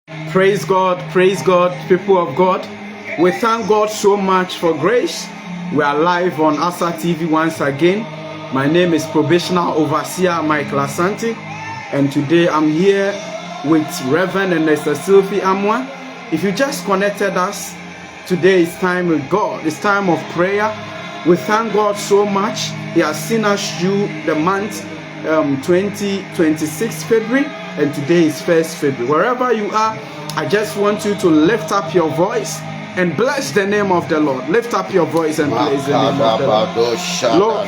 Praise God, people of God. We thank God so much for grace. We are live on Asante TV once again. My name is Probational Overseer Michael Asante, and today I'm here with Reverend Ernest Essilfie Amoah. If you just connected us, today is time with God. It's time of prayer. We thank God so much. He has seen us through the month 26 February, and today is 1st February. Wherever you are, I just want you to lift up your voice and bless the name of the Lord. Lift up your voice and praise the name of the Lord.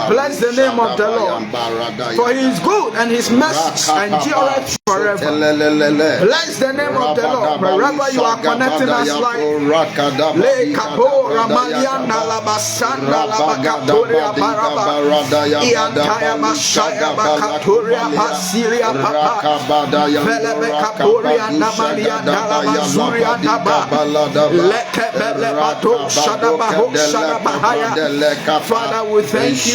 Bless the name of the Lord, for He is good and His mercy endureth forever. Bless the name of the Lord wherever you are connecting us live. Father, we thank you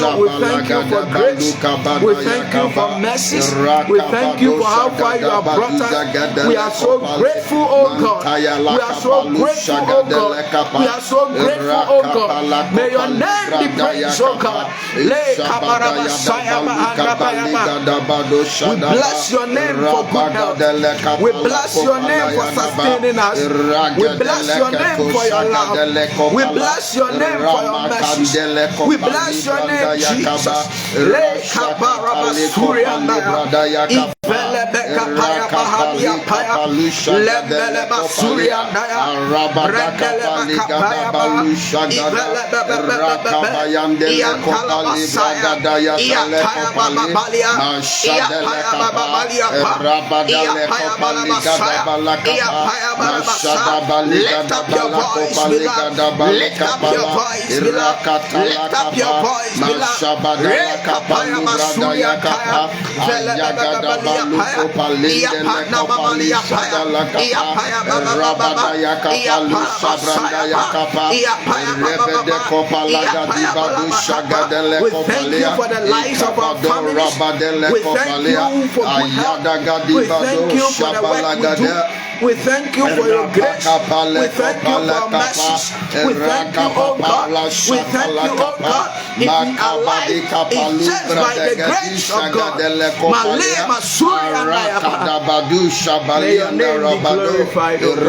for grace. We thank you for mercy. We thank you for how far you have brought us. We are so grateful, oh God. We are so grateful, oh God. We are so grateful, oh God. May your name be praised, oh God. We bless your name for good health. We bless your name for sustaining us. We bless your name for your love. We bless your name for your mercy. We bless your name, Jesus. Lift up your voice, beloved. Lift up your voice, beloved. Lift up your voice, beloved. We thank you for the lives of our families. We thank you for good health. We thank you for the work we do. We thank you for your grace. We thank you for your mercy. We thank you, oh God. We thank you, oh God. If we are alive, it's just by the grace of God. May your name be glorified, oh God.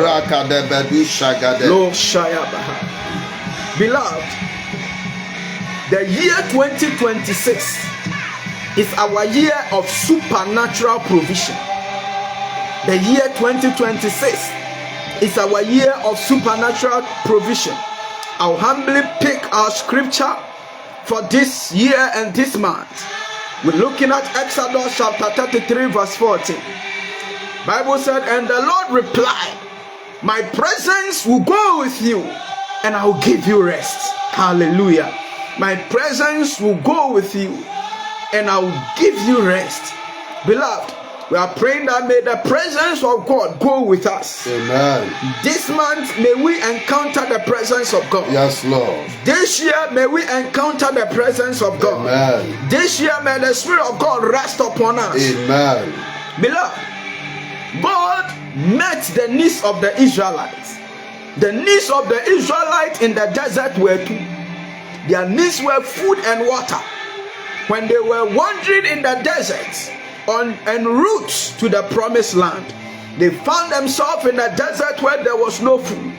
Beloved, the year 2026 is our year of supernatural provision. The year 2026 is our year of supernatural provision. I'll humbly pick our scripture for this year and this month. We're looking at Exodus chapter 33 verse 14. Bible said, and the Lord replied, my presence will go with you and I will give you rest. Hallelujah. My presence will go with you and I will give you rest. Beloved, we are praying that may the presence of God go with us. Amen. This month, may we encounter the presence of God. Yes, Lord. This year, may we encounter the presence of God. Amen. This year, may the Spirit of God rest upon us. Amen. Beloved, God met the needs of the Israelites. The needs of the Israelites in the desert were two. Their needs were food and water. When they were wandering in the desert, en route to the promised land, they found themselves in a desert where there was no food.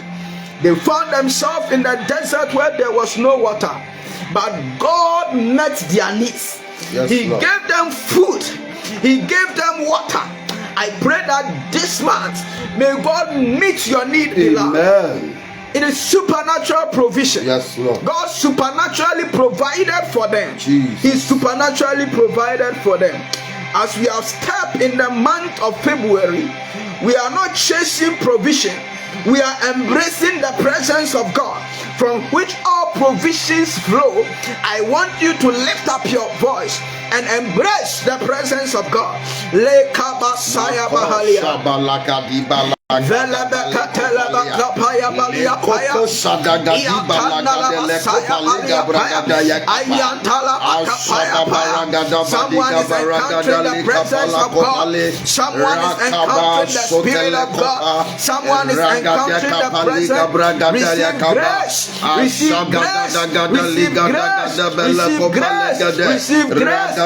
They found themselves in a desert where there was no water. But God met their needs. Yes, He Lord. gave them food. He gave them water. I pray that this month, may God meet your need, beloved. Amen. It is supernatural provision. Yes, Lord. God supernaturally provided for them. Jesus. He supernaturally provided for them. As we have stepped in the month of February, we are not chasing provision. We are embracing the presence of God, from which all provisions flow. I want you to lift up your voice and embrace the presence of God. the presence of God. Someone is encountering the Spirit of God. Someone is encountering the presence. Receive grace. Receive grace. Receive grace. Receive grace. Receive grace.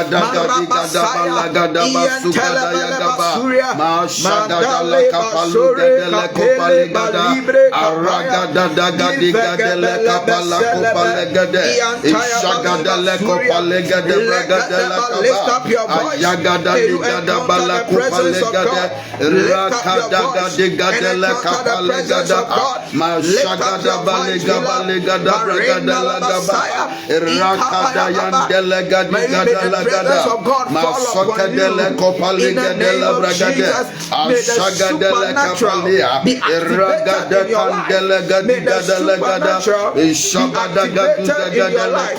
Lift up your voice. You encounter the presence of God. Lift up your voice and encounter the presence of God. Lift up your voice, beloved. May you make the presence of God fall upon you. In the name of Jesus, may the supernatural be activated in your life. May the supernatural be activated in your life.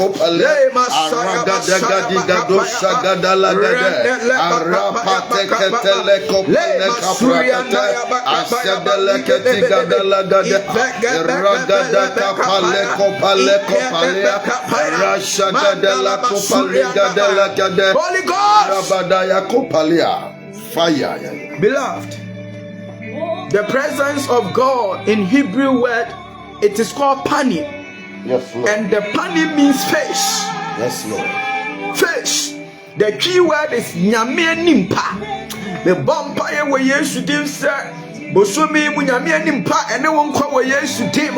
Holy Ghost, beloved, the presence of God in Hebrew word, it is called panim. Yes, Lord. And the panim means face. Yes, Lord. Face. The key word is nyame nimpa. The vampire we yesu dim sir. Bosumi mu nyame nimpa ene won kwa we yesu dim.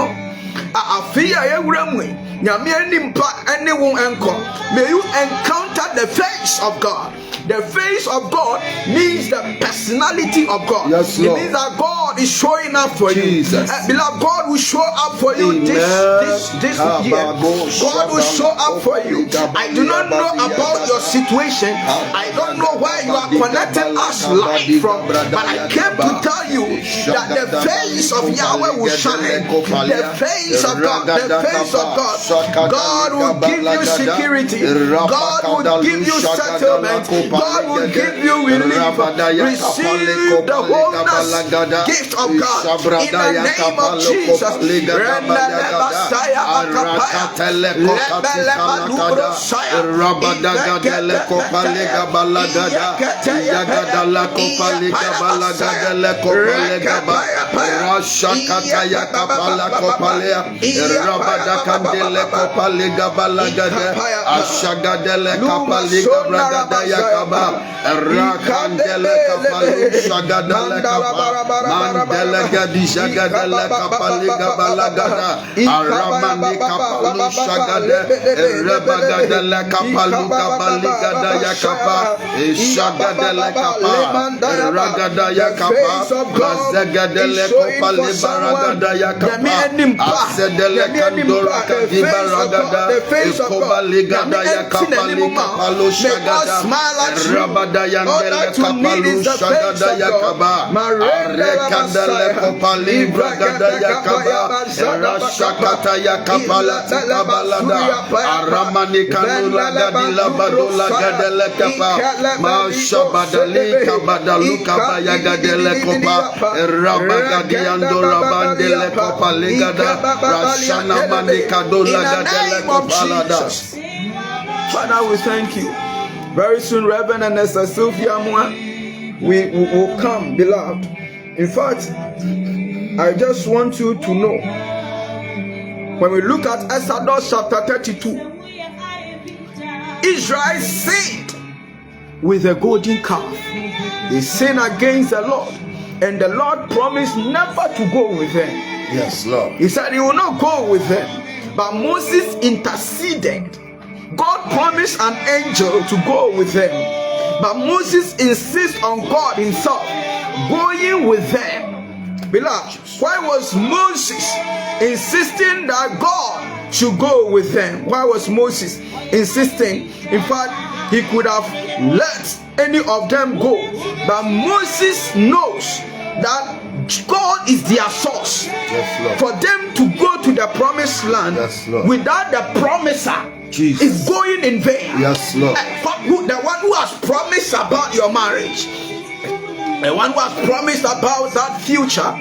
Afia ye wuramu. Nyame nimpa ene won enko. May you encounter the face of God. The face of God means the personality of God. Yes, Lord. It means that God is showing up for Jesus. you. Beloved, God will show up for you this year. God will show up for you. I do not know about your situation. I don't know where you are connecting us live from, but I came to tell you that the face of Yahweh will shine. The face of God, the face of God. God will give you security. God will give you settlement. God will give you relief. Receive the wholeness gift of God in the name of Jesus. Rakandele kapalu shagadele kapa mandele gadi shagadele kapali gabalagada aramani kapalu shagade rebagadele kapalu gabaligada yakapa shagadele kapa ragada yakapa zagadele kopali baragada yakapa asedele kandora kadiba ragada kobaligada yakapa kapalu shagada Rabadayandele kapalu shagada yakaba arekandele kopali bragada yakaba rashakata yakapala tikabalada aramani kanula gadila badola gadele kapa mashabadali kabadalu kabaya gadele kopa rabagadiando rabandele kopali gada rashana manikadola gadele kopalada. Father, we thank you. Very soon, Reverend Ernest, Essilfie, Amoah, we will come, beloved. In fact, I just want you to know, when we look at Exodus chapter 32, Israel sinned with a golden calf. They sinned against the Lord, and the Lord promised never to go with them. Yes, Lord. He said he will not go with them. But Moses interceded. God promised an angel to go with them, but Moses insists on God himself going with them. Beloved, why was Moses insisting that God should go with them? Why was Moses insisting? In fact, he could have let any of them go, but Moses knows that God is their source. Yes, for them to go to the promised land, yes, without the promiser, Jesus, is going in vain. Yes, Lord. The one who has promised about your marriage, The one who has promised about that future,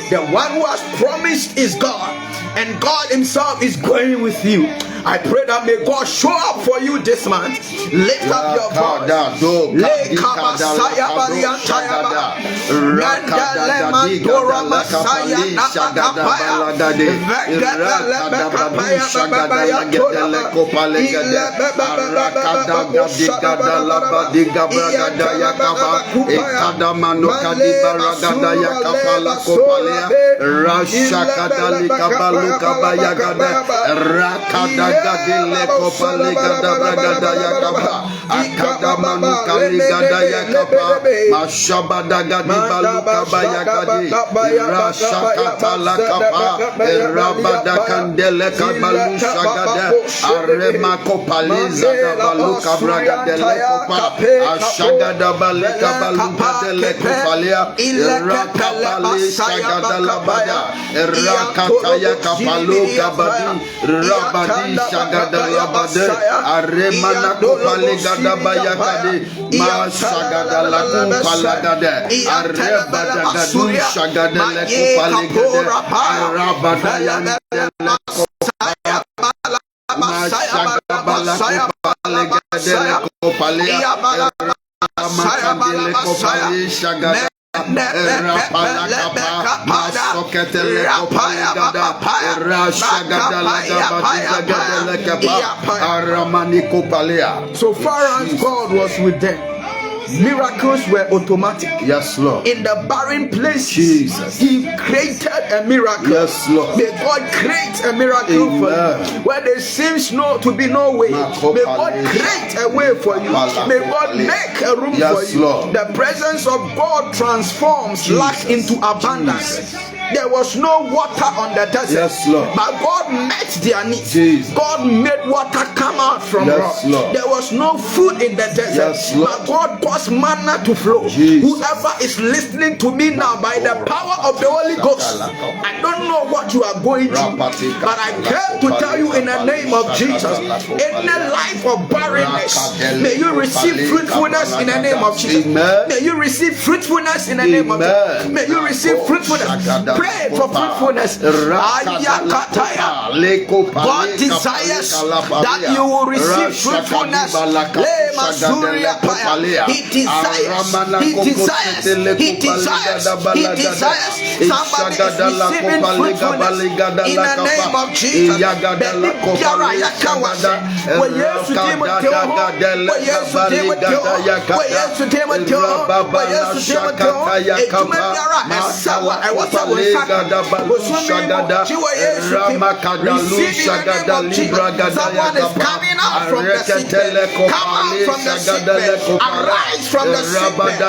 the one who has promised is God, and God himself is going with you. I pray that may God show up for you this month. Lift up your voice. Gadele kopale gada bragada yakaba akada manu kali gada yakaba mashaba daga di balu kaba yakadi rashakata la kaba rabada kandele kabalu shagada arema kopali zada balu kabra gadele kopa ashagada bale kabalu gadele kopalia rakapali shagada labada rakata yakabalu kabadi rabadi shagada labade aremana kopale gada bayakade ma shagada la kopala gade arebada gadu shagada le kopale gade arabada yandele kopala ma shagada bala kopale gade le kopale amakandele kopale shagada Rapala kapa masoketele kopale gada rashagada la gada le kapa aramani kopalea. So far as God was with them, miracles were automatic. Yes, Lord. In the barren places, Jesus, He created a miracle. Yes, Lord. May God create a miracle for you. Where there seems to be no way, may God create a way for you. May God make a room for you. Lord. The presence of God transforms lack into abundance. There was no water on the desert, yes, Lord, but God met their needs. Jesus. God made water come out from rock. Lord. There was no food in the desert, but God caused manna to flow. Jesus. Whoever is listening to me now, by the power of the Holy Ghost, I don't know what you are going through, but I came to tell you in the name of Jesus, in the life of barrenness, may you receive fruitfulness in the name of Jesus. May you receive fruitfulness in the name of Jesus. May you receive fruitfulness. Pray for fruitfulness. God desires that you will receive fruitfulness. He desires somebody is receiving fruitfulness in the name of Jesus. Someone is coming out from the sick bed. Come out from the sick bed. Arise from the sick bed.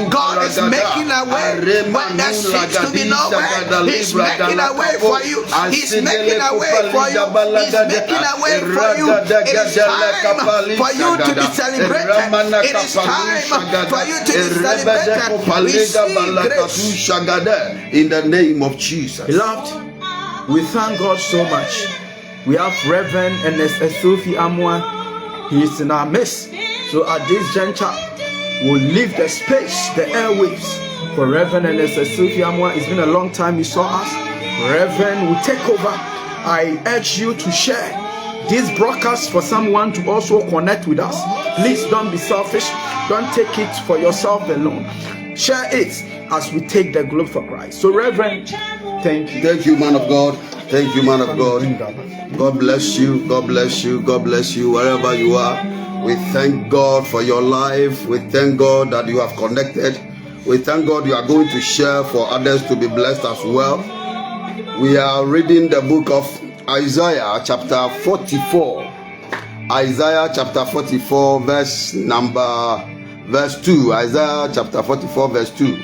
God is making a way when there seems to be no way. He's making a way for you. He's making a way for you. He's making a way for you. It is time for you to be celebrated. It is time for you to be celebrated. Receive grace. In the name of Jesus. Beloved, we thank God so much. We have Reverend Ernest Essilfie Amoah. He is in our midst. So at this juncture, we'll leave the space, the airwaves, for Reverend Ernest Essilfie Amoah. It's been a long time you saw us. Reverend will take over. I urge you to share this broadcast for someone to also connect with us. Please don't be selfish. Don't take it for yourself alone. Share it as we take the globe for Christ. So Reverend, thank you. Thank you, man of God. Thank you, man of God. God bless you. God bless you. God bless you wherever you are. We thank God for your life. We thank God that you have connected. We thank God you are going to share for others to be blessed as well. We are reading the book of Isaiah chapter 44. Isaiah chapter 44 verse 2. Isaiah chapter 44 verse 2.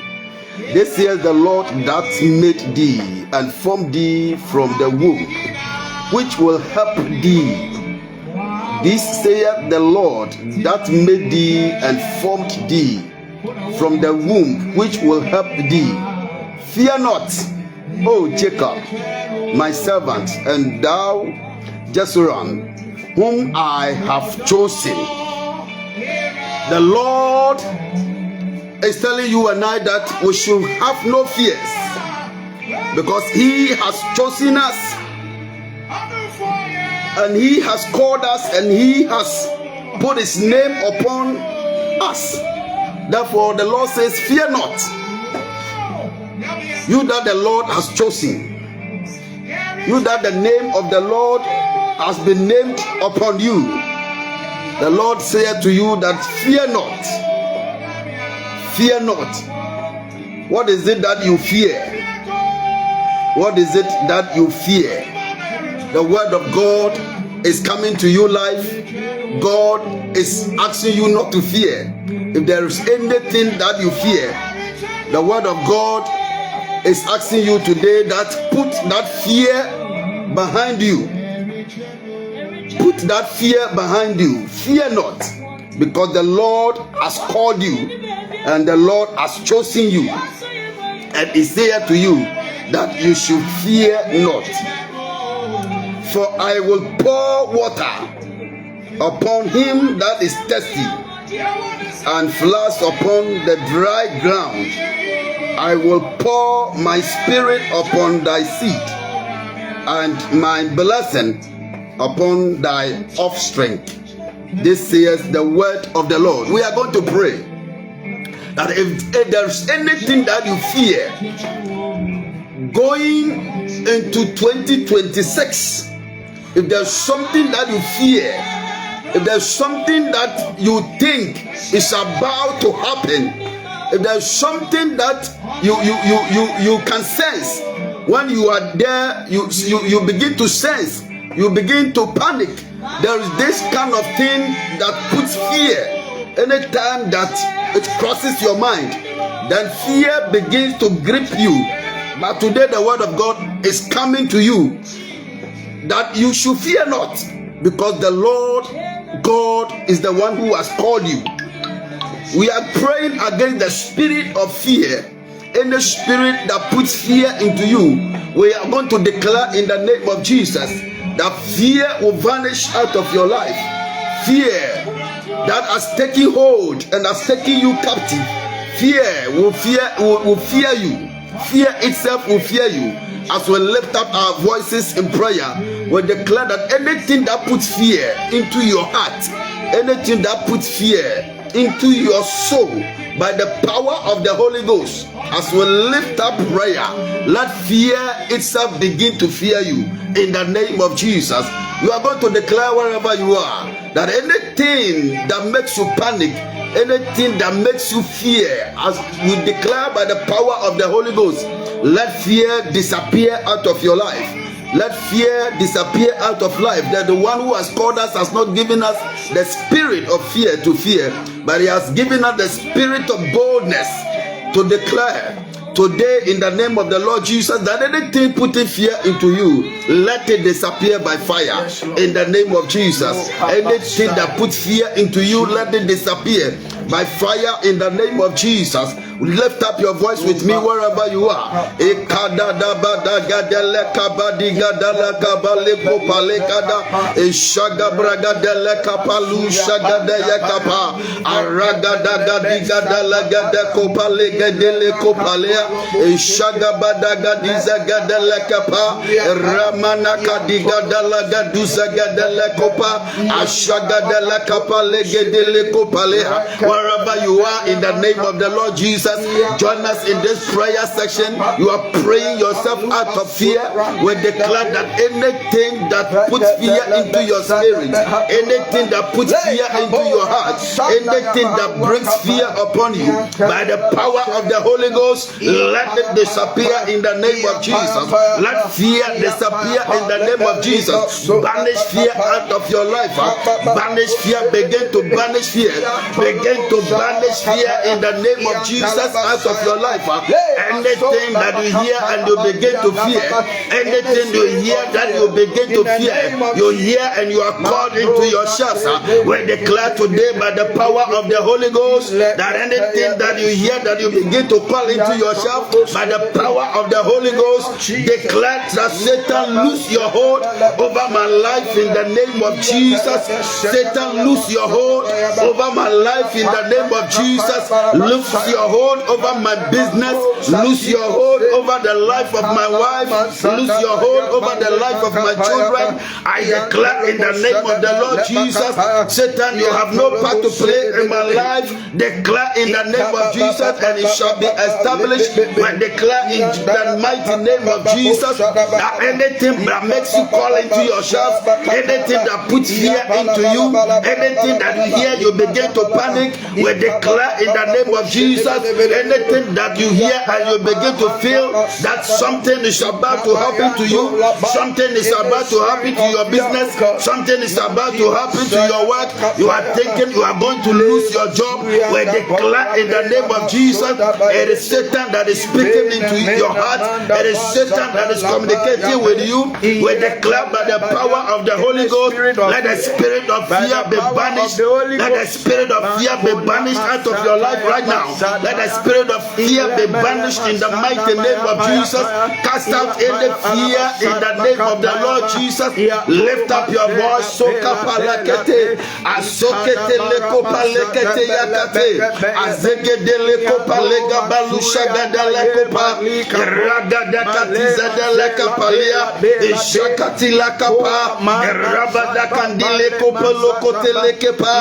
This is the Lord that made thee and formed thee from the womb, which will help thee. This saith the Lord that made thee and formed thee from the womb, which will help thee. Fear not, O Jacob, my servant, and thou, Jeshurun, whom I have chosen. The Lord is telling you and I that we should have no fears, because He has chosen us, and He has called us, and He has put His name upon us. Therefore the Lord says, fear not, you that the Lord has chosen, you that the name of the Lord has been named upon you. The Lord said to you that fear not. Fear not. What is it that you fear? What is it that you fear? The word of God is coming to you live. God is asking you not to fear. If there is anything that you fear, the word of God is asking you today that put that fear behind you. Put that fear behind you. Fear not, because the Lord has called you and the Lord has chosen you, and He said to you that you should fear not. For I will pour water upon him that is thirsty, and floods upon the dry ground. I will pour my spirit upon thy seed, and my blessing upon thy offspring. This is the word of the Lord. We are going to pray that if there's anything that you fear going into 2026, if there's something that you fear, if there's something that you think is about to happen, if there's something that you can sense when you are there, you begin to sense, you begin to panic. There is this kind of thing that puts fear. Anytime that it crosses your mind, then fear begins to grip you. But today the word of God is coming to you that you should fear not, because the Lord God is the one who has called you. We are praying against the spirit of fear. Any spirit that puts fear into you, we are going to declare in the name of Jesus that fear will vanish out of your life. Fear that has taken hold and has taken you captive, fear will fear you. Fear itself will fear you. As we lift up our voices in prayer, we declare that anything that puts fear into your heart, anything that puts fear into your soul, by the power of the Holy Ghost, as we lift up prayer, let fear itself begin to fear you in the name of Jesus. You are going to declare wherever you are that anything that makes you panic, anything that makes you fear, as we declare by the power of the Holy Ghost, let fear disappear out of your life. Let fear disappear out of life. That the one who has called us has not given us the spirit of fear to fear, but He has given us the spirit of boldness to declare today in the name of the Lord Jesus that anything putting fear into you, let it disappear by fire in the name of Jesus. Anything that puts fear into you, let it disappear by fire in the name of Jesus. Lift up your voice with me wherever you are. Wherever you are, in the name of the Lord Jesus, join us in this prayer section. You are praying yourself out of fear. We declare that anything that puts fear into your spirit, anything that puts fear into your heart, anything that brings fear upon you, by the power of the Holy Ghost, let it disappear in the name of Jesus. Let fear disappear in the name of Jesus. Banish fear out of your life. Banish fear. Begin to banish fear. Begin begin to banish fear in the name of Jesus out of your life. Anything that you hear and you begin to fear, anything you hear that you begin to fear, you hear and you are called into your shells. We declare today by the power of the Holy Ghost that anything that you hear that you begin to call into yourself by the power of the Holy Ghost, declare that Satan lose your hold over my life in the name of Jesus. Satan lose your hold over my life in the name of Jesus. Lose your hold over my business. Lose your hold over the life of my wife. Lose your hold over the life of my children. I declare in the name of the Lord Jesus, Satan, you have no part to play in my life. Declare in the name of Jesus, and it shall be established. When declare in the mighty name of Jesus that anything that makes you call into yourself, anything that puts fear into you, anything that you hear you begin to panic, we declare in the name of Jesus, anything that you hear and you begin to feel that something is about to happen to you, something is about to happen to your business, something is about to happen to your work, you are thinking you are going to lose your job, we declare in the name of Jesus, it is Satan that is speaking into your heart, it is Satan that is communicating with you. We declare by the power of the Holy Ghost, let the spirit of fear be banished, let the spirit of fear be banished out of your life right now. Let the spirit of fear be banished in the mighty name of Jesus. Cast out any fear in the name of the Lord Jesus. Lift up your voice. Soka palakete, asokete leko palekete yakate, azegede leko palega balusha gada leko pa, ragada katiza da leka palia, ishakati laka pa, rabada kandile kopo lokote leke pa,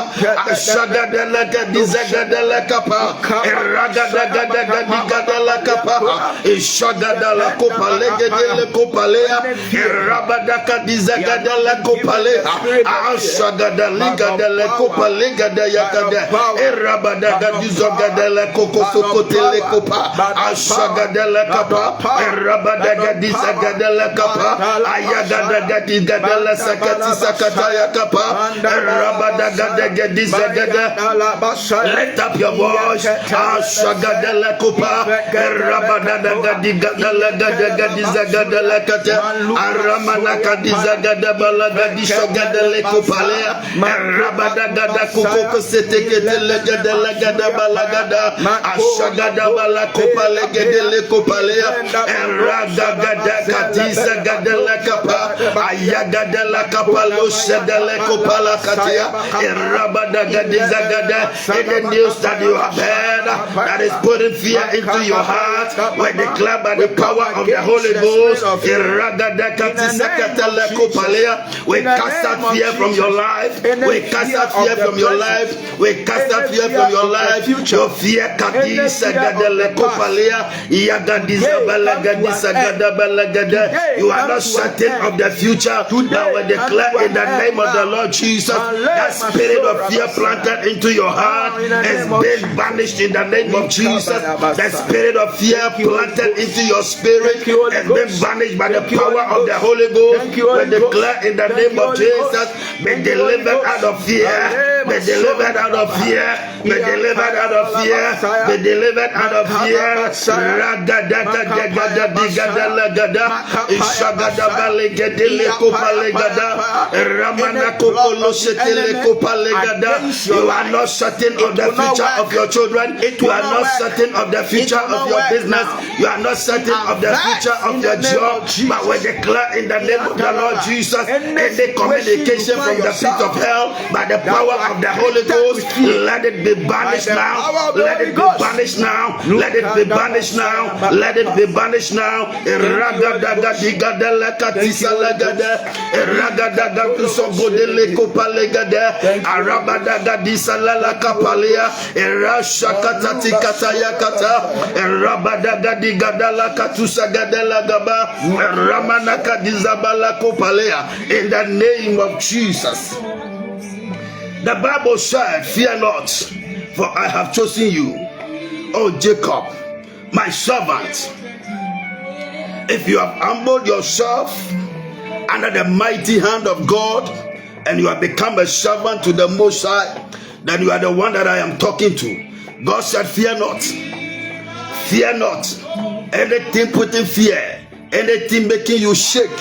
ashagada leka dizagada leka pa, ragada gada gadi gada leka pa, ishagada la kopa legede leko palea, rabada kadiza gada leko palea, ashagada ligada leko palega da yakada, rabada gadizo gada leko kosokote leko pa, ashagada leka pa, rabada gadiza gada leka pa, ayagada gadi gada la sakati sakata yakapa, rabada gada gadiza gada. Lift up your voice. Ashagada leko pa, rabada gadi gada la gada gadiza gada la kata, aramana gadiza gada bala gadisha gada leko palea, rabada gada kuko sete kete le gada la gada bala gada, ashagada bala kopa le gede leko palea, raga gada katiza gada la kapa, ayagada la kapa lo shada leko pala katia, rabada gadiza gada. In the news that you have heard that is putting fear into your heart, we declare by the power of the Holy Ghost, we cast out fear from your life. We cast out fear from your life. We cast out fear from your life. Your fear kadisa gadele kopalea, yagadiza balagadiza gadabalagada. You are not certain of the future. Now we declare in the name of the Lord Jesus, that spirit of fear planted into your heart has been banished in the name of Jesus. The spirit of fear planted into your spirit has been banished by the power of the Holy Ghost. We declare in the name of Jesus, be delivered out of fear, be delivered out of fear, be delivered out of fear, be delivered out of fear. You are not certain of the future of your children. You are not certain of the future of your business. You are not certain of the future of your job. But we declare in the name of the Lord Jesus, any communication from the pit of hell by the power of the Holy Ghost, let it be banished now. Let it be banished now. Let it be banished now. Let it be banished now. Ragadaga digada lakatisa lagada. Ragadaga kusobodele kopalegada. Arabadaga disalala kapalia. Erashakata tikata yakata. Rabadaga digada lakatusa gadela gaba. Ramanaka dizabala kopalea. In the name of Jesus. The Bible said, fear not, for I have chosen you, O Jacob, my servant. If you have humbled yourself under the mighty hand of God, and you have become a servant to the Most High, that you are the one that I am talking to. God said, fear not. Fear not. Anything putting fear, anything making you shake,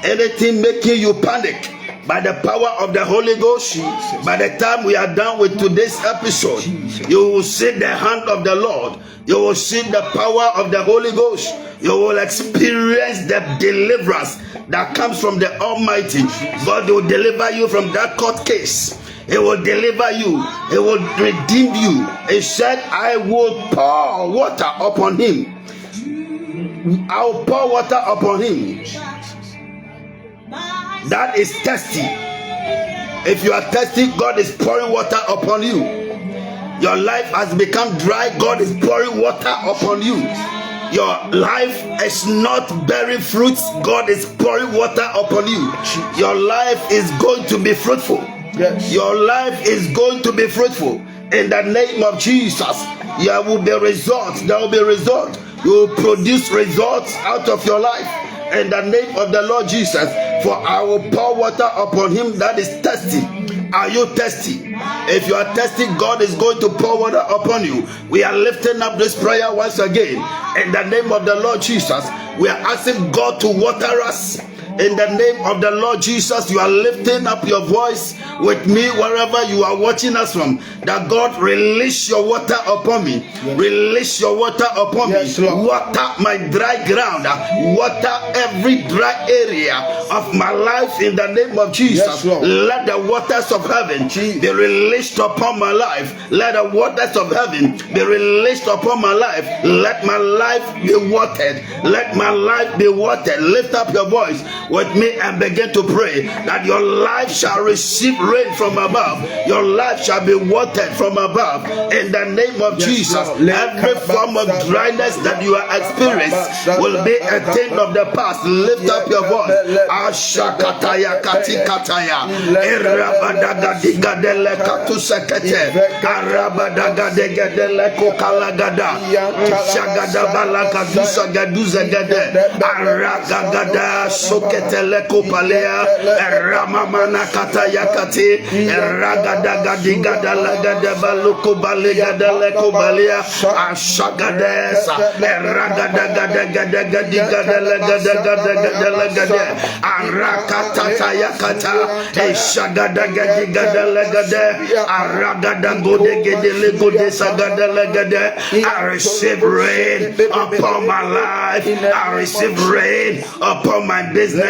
anything making you panic, by the power of the Holy Ghost, Jesus. By the time we are done with today's episode, Jesus. You will see the hand of the Lord. You will see the power of the Holy Ghost. You will experience the deliverance that comes from the Almighty. Jesus. God will deliver you from that court case. He will deliver you. He will redeem you. He said, I will pour water upon him. I will pour water upon him. That is thirsty. If you are thirsty, God is pouring water upon you. Your life has become dry, God is pouring water upon you. Your life is not bearing fruits, God is pouring water upon you. Your life is going to be fruitful. Yes. Your life is going to be fruitful. In the name of Jesus, there will be results. There will be results. You will produce results out of your life. In the name of the Lord Jesus, for I will pour water upon him that is thirsty. Are you thirsty? If you are thirsty, God is going to pour water upon you. We are lifting up this prayer once again. In the name of the Lord Jesus, we are asking God to water us. In the name of the Lord Jesus, you are lifting up your voice with me wherever you are watching us from. That God release your water upon me. Yes. Release your water upon me. Lord. Water my dry ground. Water every dry area of my life in the name of Jesus. Yes, let the waters of heaven be released upon my life. Let the waters of heaven be released upon my life. Let my life be watered. Let my life be watered. Lift up your voice with me and begin to pray that your life shall receive rain from above. Your life shall be watered from above in the name of Jesus. Every form of dryness that you are experiencing will be a thing of the past. Lift up your voice. Ashakataya katikataya erabadagadele katusekete arabadagadele kokalagada shagadabalaka dusagade aragagada Ketele Ramamana Kataya Kati, Ragadagadiga Lagada Baluko Balega de Lecobalia, Ashagadesa, Ragadagadiga de Legade, Arakatayakata, Eshagadagadiga de Legade, Aragadagode de Legode Sagada Legade. I receive rain upon my life. I receive rain upon my business.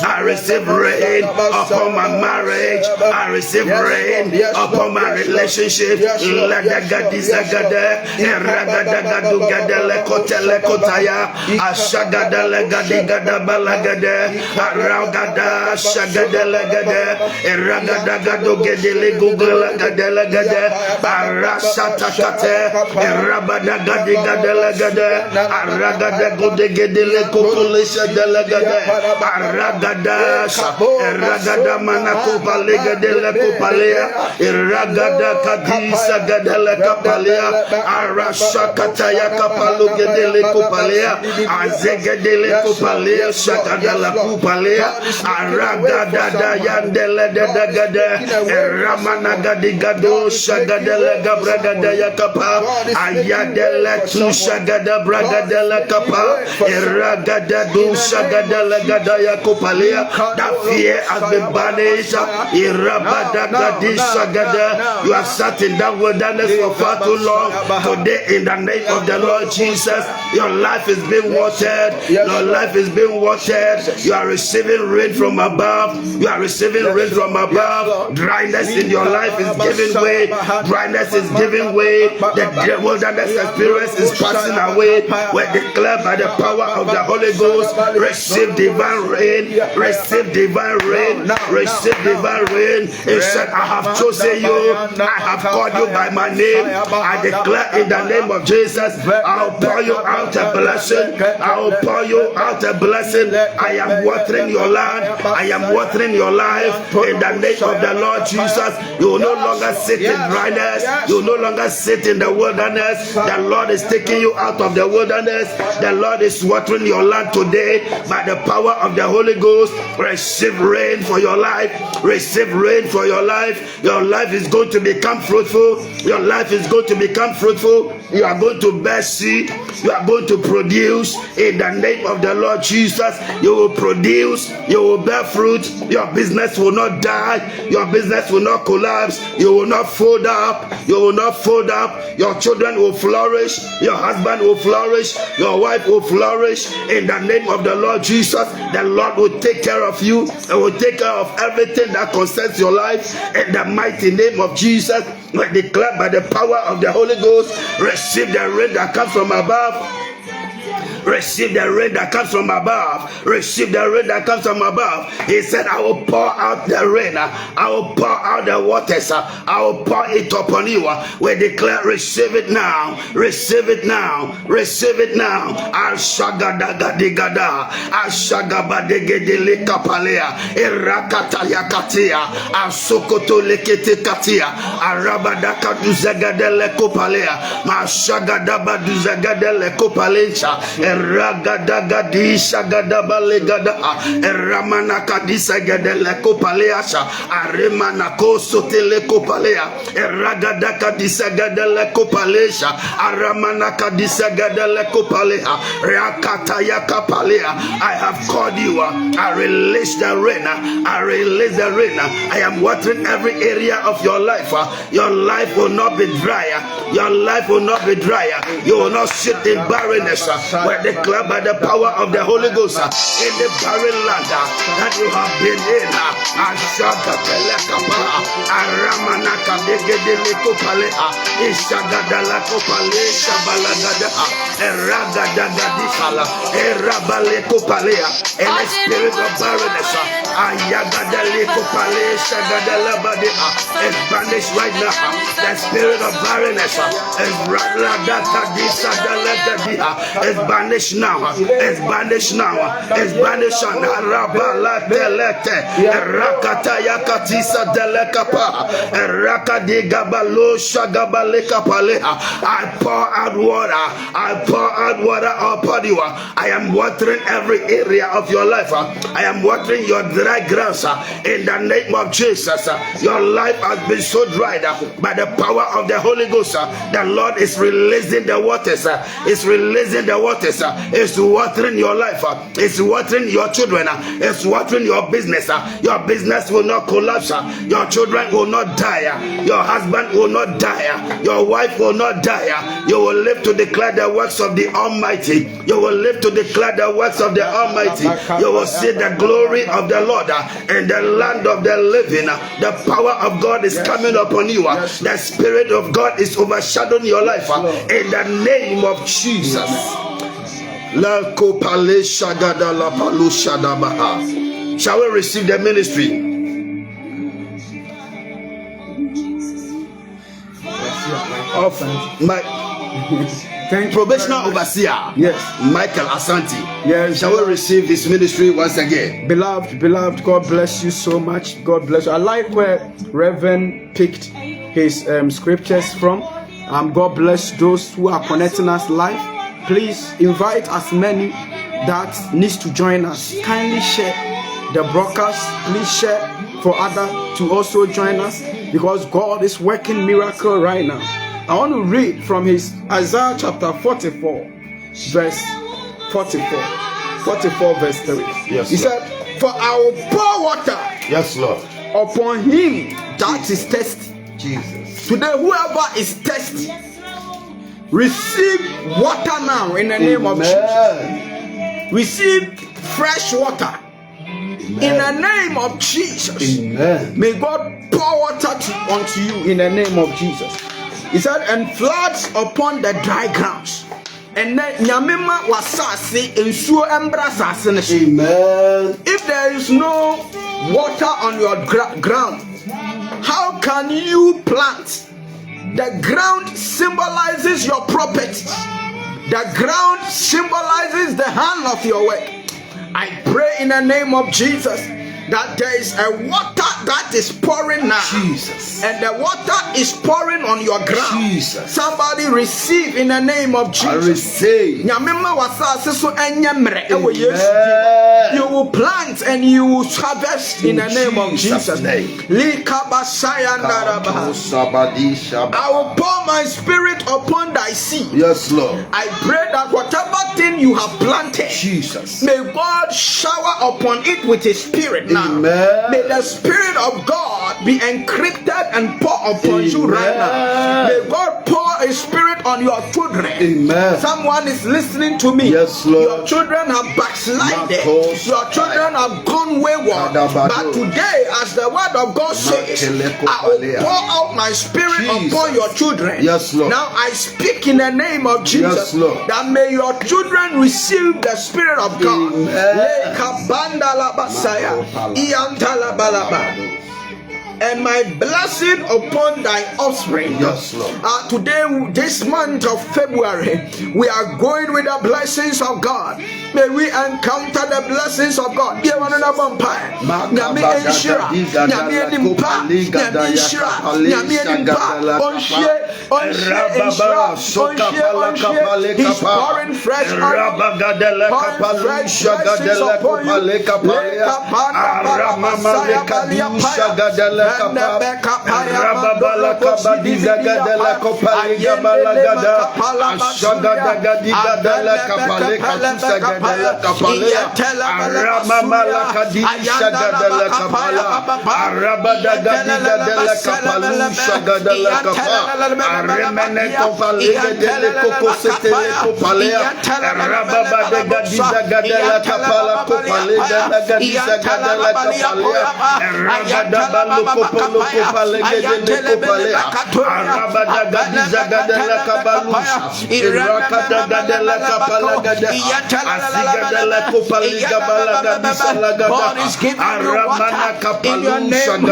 I receive rain upon my marriage. I receive rain upon my relationship. Let the Gadizagade, Ragadagadugadele Kotele Kotaya, Ashagadele Gadigada Balagade, Aragada Shagadelegade, Ragadagadugadele Google Gadelegade, Arashatakate, Rabadagadigadelegade, Aragadagodegedele Kokolisha Delegade. Ragada Ragada Manako Palega de la Copalea, Ragada Kadisa Gadela Capalea, Arashakataya Kapaluga de la Copalea, Azega de la Copalea, Shakadala Copalea, Aragada Yandela de Dagada, Ramanaga de Gado, Shagadela Gabraga de Yakapa, Ayadela Tushagada Braga de la Capa, Ragada do Shagadela Gadaya Kopalea, that fear has been banished. You have sat in that wilderness for far too long. Today, in the name of the Lord Jesus, your life is being watered. Your life is being watered. You are receiving rain from above. You are receiving rain from above. Dryness in your life is giving way. Dryness is giving way. The wilderness experience is passing away. We declare by the power of the Holy Ghost, receive divine rain, receive divine rain, receive divine rain. He said, I have chosen you, I have called you by my name. I declare in the name of Jesus, I will pour you out a blessing. I will pour you out a blessing. I am watering your land. I am watering your life in the name of the Lord Jesus. You will no longer sit in dryness. You will no longer sit in the wilderness. The Lord is taking you out of the wilderness. The Lord is watering your land today by the power of the the Holy Ghost, receive rain for your life. Receive rain for your life. Your life is going to become fruitful. Your life is going to become fruitful. You are going to bear seed. You are going to produce in the name of the Lord Jesus. You will produce. You will bear fruit. Your business will not die. Your business will not collapse. You will not fold up. You will not fold up. Your children will flourish. Your husband will flourish. Your wife will flourish in the name of the Lord Jesus. The Lord will take care of you and will take care of everything that concerns your life in the mighty name of Jesus. I declare by the power of the Holy Ghost, receive the rain that comes from above. Receive the rain that comes from above. Receive the rain that comes from above. He said, I will pour out the rain. I will pour out the waters. I will pour it upon you. We declare, receive it now. Receive it now. Receive it now. Ashagadagadegada. Ashagabadegedele kapalea. Irakata yakatia. Asokoto lekete katia. Arabadaka duzagadele kopalea. Mashagadaba duzagadele kopalecha. Ragadagadisha gadabalegada Ramana kadisa gadele kopaleasha Aremana koso tele kopalea Ragadakadisa gadele kopalesha Aramana kadisa gadele kopalea Rakata yakapalea. I have called you. I release the rain. I release the rain. I am watering every area of your life. Your life will not be drier. Your life will not be drier. You will not sit in barrenness. We declare by the power of the Holy Ghost in the barren land that you have been in. Ashaka telekapa, Aramanaka degedele palea, Ishagadala kopale, Shabalagada, Eragadagadishala, Erabale kopalea, and the spirit of barrenness, Ayagadale kopale, Shagadalabadea, is banished right now. The spirit of barrenness is Radakadisa is banished now. Is banished now. Is banished now. Rabala delete. Rakata yakatisa delekapa. Rakadiga shagabaleka paleha. I pour out water. I pour out water upon you. I am watering every area of your life. I am watering your dry grounds in the name of Jesus. Your life has been so dried by the power of the Holy Ghost. The Lord is releasing the waters. Is releasing the waters. It's watering your life. It's watering your children. It's watering your business. Your business will not collapse. Your children will not die. Your husband will not die. Your wife will not die. You will live to declare the works of the Almighty. You will live to declare the works of the Almighty. You will see the glory of the Lord in the land of the living. The power of God is coming upon you. The Spirit of God is overshadowing your life in the name of Jesus. Shall we receive the ministry of my probational overseer? Yes, Michael Asante. Yes. Shall we receive his ministry once again? Beloved, God bless you so much. God bless you. I like where Reverend picked his scriptures from. God bless those who are connecting us live. Please invite as many that needs to join us. Kindly share the broadcast. Please share for others to also join us, because God is working miracle right now. I want to read from his Isaiah chapter 44 verse 44 verse 3. Yes, he Lord. said, for I will pour water, Yes, Lord, upon him that is thirsty. Jesus. Today, whoever is thirsty, receive water now in the name of Jesus. Receive fresh water. In the name of Jesus. Amen. May God pour water unto you in the name of Jesus. He said, and floods upon the dry grounds. And then Nyamima wasasi ensuo embrasasi. Amen. If there is no water on your ground, how can you plant? The ground symbolizes your property. The ground symbolizes the hand of your work. I pray in the name of Jesus, that there is a water that is pouring now. Jesus. And the water is pouring on your ground. Jesus. Somebody receive in the name of Jesus. I receive. Amen. You will plant and you will harvest in the name of Jesus. I will pour my spirit upon thy seed. Yes, Lord. I pray that whatever thing you have planted, Jesus, may God shower upon it with his spirit now. Amen. May the spirit of God be encrypted and pour upon you right now. May God pour a spirit on your children. Amen. Someone is listening to me. Yes, Lord. Your children have backslided. Your children have gone wayward. But today, as the word of God says, I will pour out my spirit upon your children. Yes, Lord. Now I speak in the name of Jesus. Yes, Lord. That may your children receive the spirit of God. And my blessing upon thy offspring. Yes, Lord. Today, this month of February, we are going with the blessings of God. May we encounter the blessings of God. He's pouring fresh God is giving you water in your name.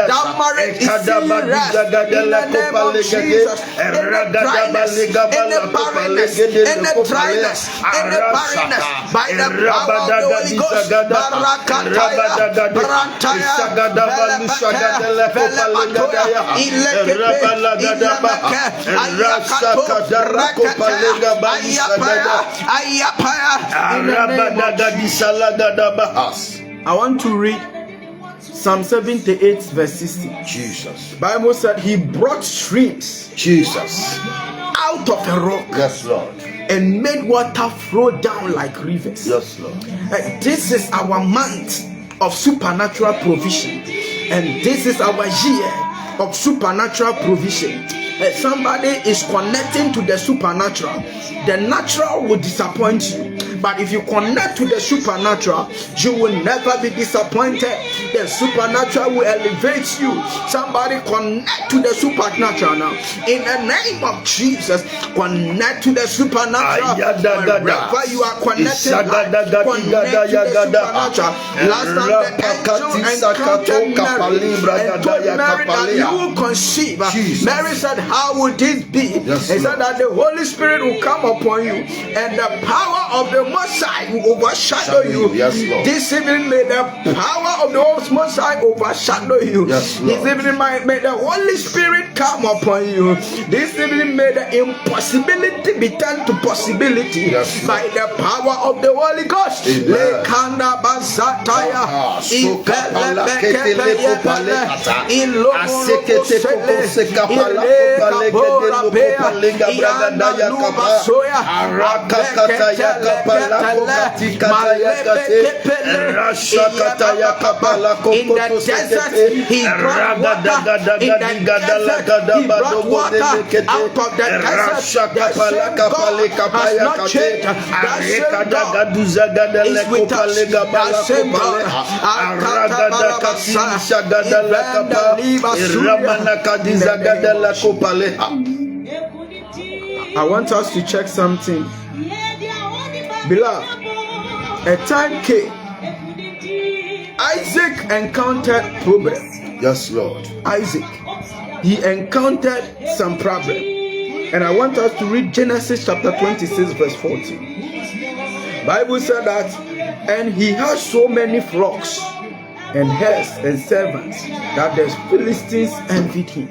That marriage is seeing rest in the name of Jesus. Any dryness, any barrenness, any dryness, any barrenness, by the power of the Holy Ghost, Barakataya, Brantaya, I want to read Psalm 78 verse 60. Jesus. Bible said he brought streams, Jesus, out of a rock. Yes, Lord. And made water flow down like rivers. Yes, Lord. This is our month of supernatural provision, and this is our year of supernatural provision. Somebody is connecting to the supernatural. The natural will disappoint you, but if you connect to the supernatural, you will never be disappointed. The supernatural will elevate you. Somebody connect to the supernatural now. In the name of Jesus, connect to the supernatural. Wherever you are connected, connect to the supernatural. Last time the angel encountered Mary and told Mary that you will conceive. Mary said, how would this be? He said that the Holy Spirit will come upon you, and the power of the Most High will overshadow you. This evening, may the power of the Most High overshadow you. This evening, may the Holy Spirit come upon you. This evening, may the impossibility be turned to possibility by the power of the Holy Ghost. In the desert, he brought water. In the desert, he brought water out of the desert. The same God has not changed. That same God is with us. That same God. I want us to check something. Beloved, a time came, Isaac encountered problem. Yes, Lord. Isaac, he encountered some problem. And I want us to read Genesis chapter 26 verse 14. Bible said that, and he had so many flocks and herds and servants that the Philistines envied him.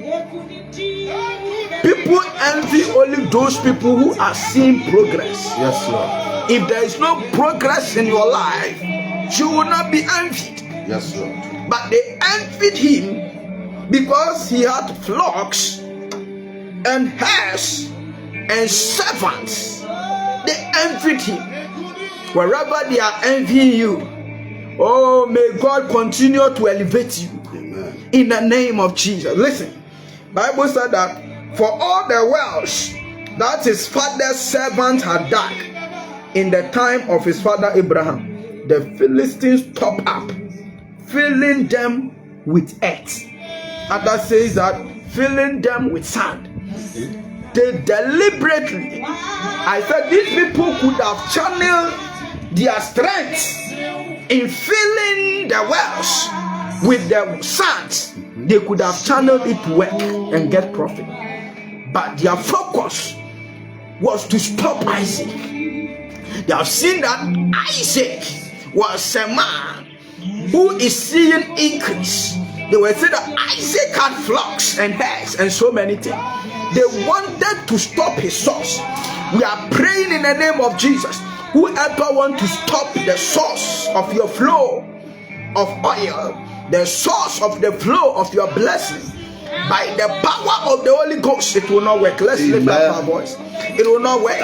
People envy only those people who are seeing progress. Yes, Lord. If there is no progress in your life, you will not be envied. Yes, Lord. But they envied him because he had flocks and herds and servants. They envied him. Wherever they are envying you, oh, may God continue to elevate you. Amen. In the name of Jesus. Listen, Bible said that for all the wells that his father's servant had dug in the time of his father Abraham, the Philistines top up, filling them with earth. Others says that filling them with sand. They deliberately, I said, these people could have channeled their strength in filling the wells with the sand. They could have channeled it to work and get profit. But their focus was to stop Isaac. They have seen that Isaac was a man who is seeing increase. They were saying that Isaac had flocks and herds and so many things. They wanted to stop his source. We are praying in the name of Jesus. Whoever wants to stop the source of your flow of oil, the source of the flow of your blessing, by the power of the Holy Ghost, it will not work. Let's lift up our voice. It will not work.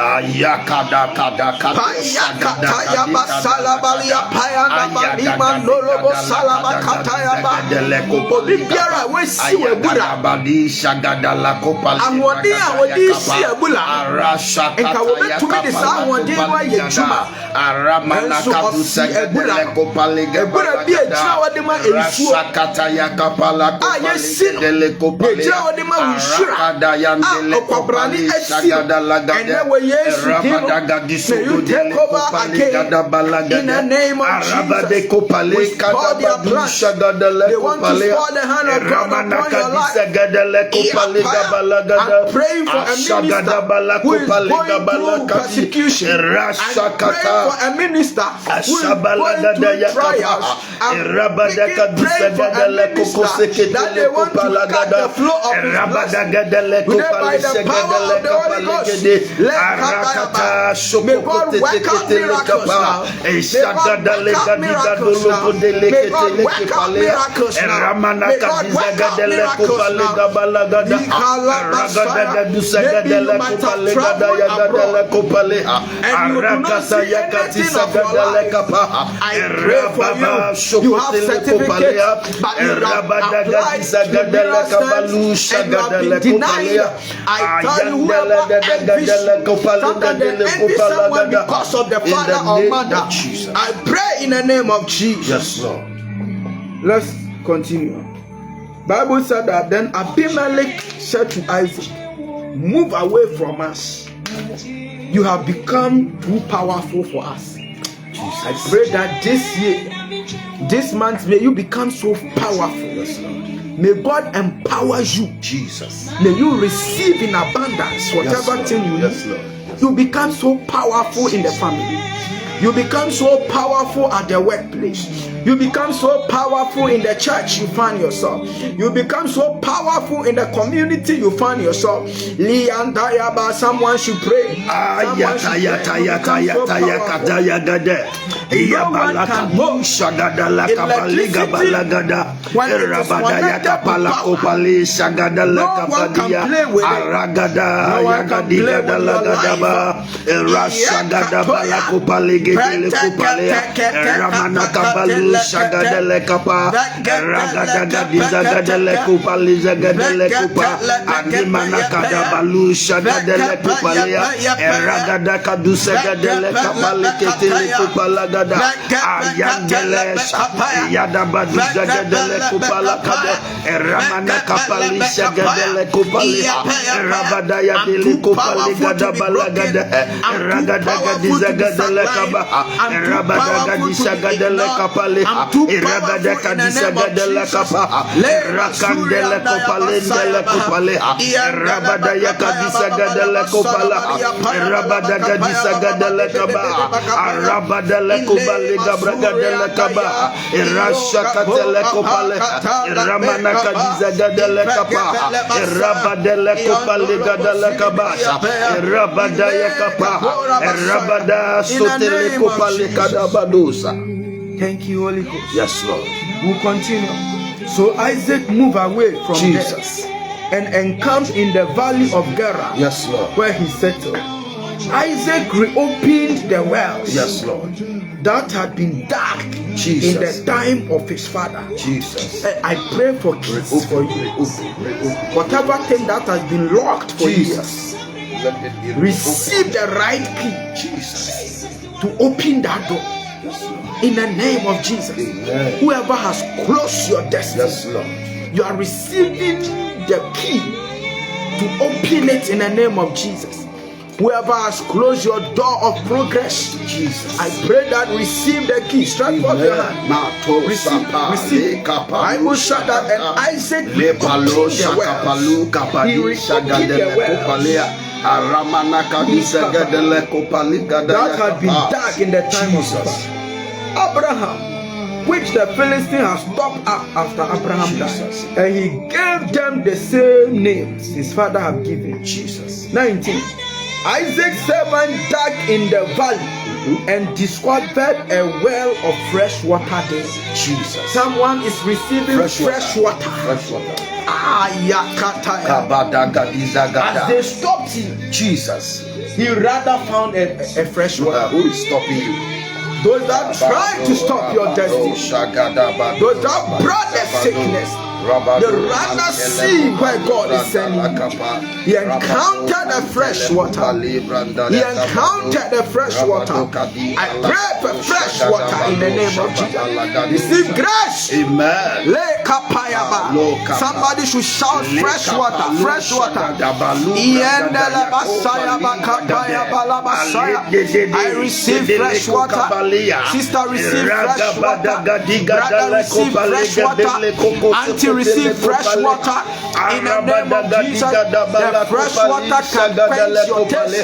And then when you take over again in the name of Jesus, we spoil their plans. They want to spoil the hand of God upon your life. I'm praying for a minister who is going through persecution. I'm praying for a minister who is going through trials. I'm praying for a minister that they want to cut the flow of his blessing. By the power of the Holy Ghost, may God work out miracles now. May God work out miracles now. May God work out miracles now. May God work out miracles now. Maybe you might have traveled abroad and you do not see anything of your life. I pray for you. You have certificates, but you have applied to various times and you have been denied. I tell you, whoever envies, sometimes they envy someone because of the father or mother. I pray in the name of Jesus. Yes, Lord. Let's continue. Bible said that then Abimelech said to Isaac, move away from us. You have become too powerful for us. I pray that this year, this month, may you become so powerful. Yes, Lord. May God empower you. Jesus. May you receive in abundance whatever thing you need. Lord. You become so powerful in the family. You become so powerful at the workplace. You become so powerful in the church you find yourself. You become so powerful in the community you find yourself. Someone should pray. Shagadele kapa, ragadaga dizagadele kupa lizagadele kupa, animana kadabalu shagadele kupa lea, ragadaka dusagadele kapa leketele kupa lagada, ayandele yadabadu zagadele kupa lakade, ramana kapa lishagadele kupa lea, rabadaya dele kupa ligada balagada, ragadaga dizagadele kaba, rabadaga dizagadele kapa kopale. I'm too Irabada powerful in the kadisa name of gadele Jesus. kapa. Rakandele kopalendele kopale. Rabada yakadisa gadele kopala. Rabada gadisa gadele kaba. Rabada le kopale gabragadele kaba. Rasha katele kopale. Ramana kadisa gadele kapa. Rabada le kopale gadele kaba. Rabada yakapa. Rabada sotele kopale kadabadosa. Thank you, Holy Ghost. Yes, Lord. We'll continue. So Isaac moved away from Jesus there and encamped in the valley of Gerar. Yes, Lord. Where he settled. Isaac reopened the wells. Yes, Lord. That had been dark Jesus. in the time of his father. Jesus. I pray for keys for you. Whatever thing that has been locked for years, receive the right key, Jesus, to open that door. In the name of Jesus. Amen. Whoever has closed your destiny, yes, Lord, you are receiving the key to open it in the name of Jesus. Whoever has closed your door of progress, Jesus, I pray that receive the key. Stretch forth your hand. Receive. Bible said that, and Isaac opened the wells. He reopened the wells that had been dark in the time of Jesus. Abraham, which the Philistine has stopped up after Abraham died, and he gave them the same names his father had given. Jesus. 19. Isaac's servant dug in the valley and discovered a well of fresh water there. Jesus. Someone is receiving fresh water. Fresh water. As they stopped him, Jesus, he rather found a fresh water. Who is stopping you? Those that try to stop your destiny, those that brought the sickness, they rather see where God is sending you. He encountered the fresh water. He encountered the fresh water. I pray for fresh water in the name of Jesus. Receive grace. Amen. Somebody should shout fresh water. Fresh water. I receive fresh water. Sister, receive fresh water. Brother, receive fresh water. Auntie, receive fresh water in the name of Jesus. The fresh water can quench your thirst.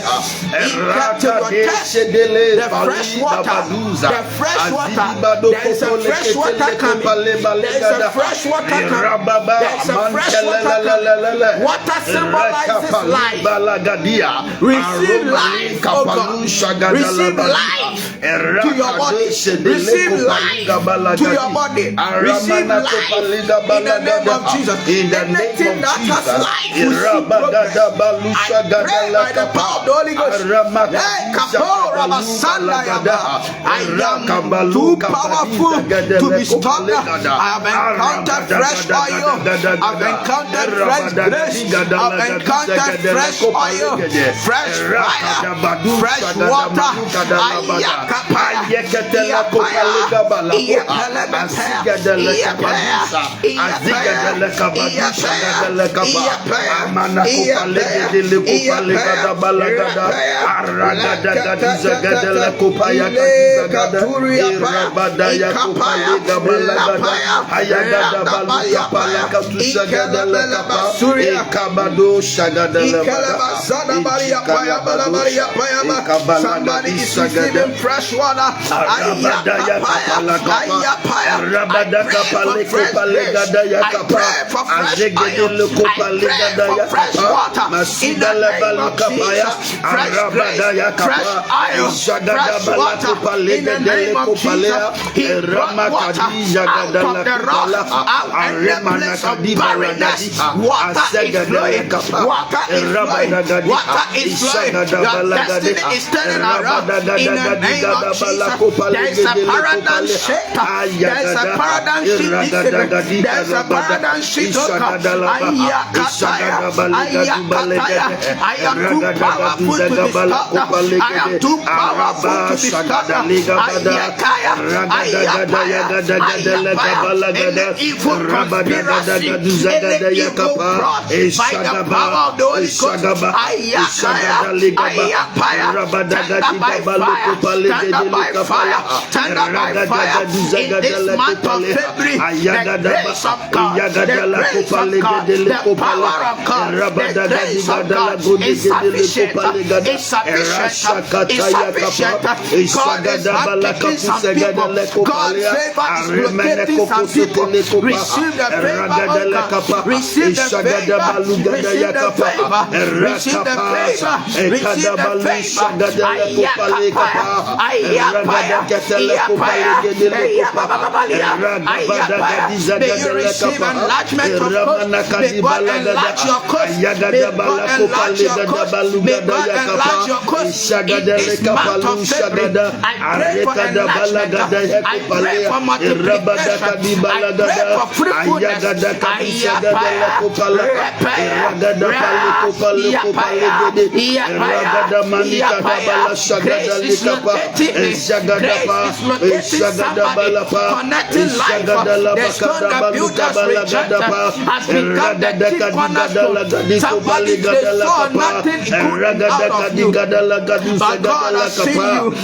The fresh water. The fresh water. There is a fresh water coming. There is a fresh water coming. There is a fresh water coming. Water symbolizes life. Receive life, oh God. Receive life to your body. Receive life to your body. Receive life in the name of Jesus. Anything that has life will see progress. I pray by the power of the Holy Ghost. I am too powerful to be stopped. I have encountered fresh oil. I've encountered fresh grace. I've encountered fresh oil, fresh fire, fresh water. Somebody is receiving fresh water. There's a paradigm shift. There's a paradigm shift. There's a paradigm shift. I am too powerful to be stopped. I am too powerful to be stopped. Any evil conspiracy, any evil plot by the power of the Holy Ghost. Tender by fire. In this month of February, the grace of God, the grace of God, the power of God, the grace of God is sufficient. It's sufficient. It's sufficient. God is taking some people. God's favor is locating some people. Receive the favor of God. Receive the favor. Receive the favor. Receive the favor. Receive the favor. May you receive enlargement of course. May God enlarge your course. May God enlarge your course. May God enlarge your course. In this month of February, I pray for enlargement. I pray for multiplication. I pray for fruitfulness. Grace is locating me. Grace is locating somebody. Connecting life. The stone that builders rejected has become the chief cornerstone. Somebody they saw nothing good out of you, but God has seen you.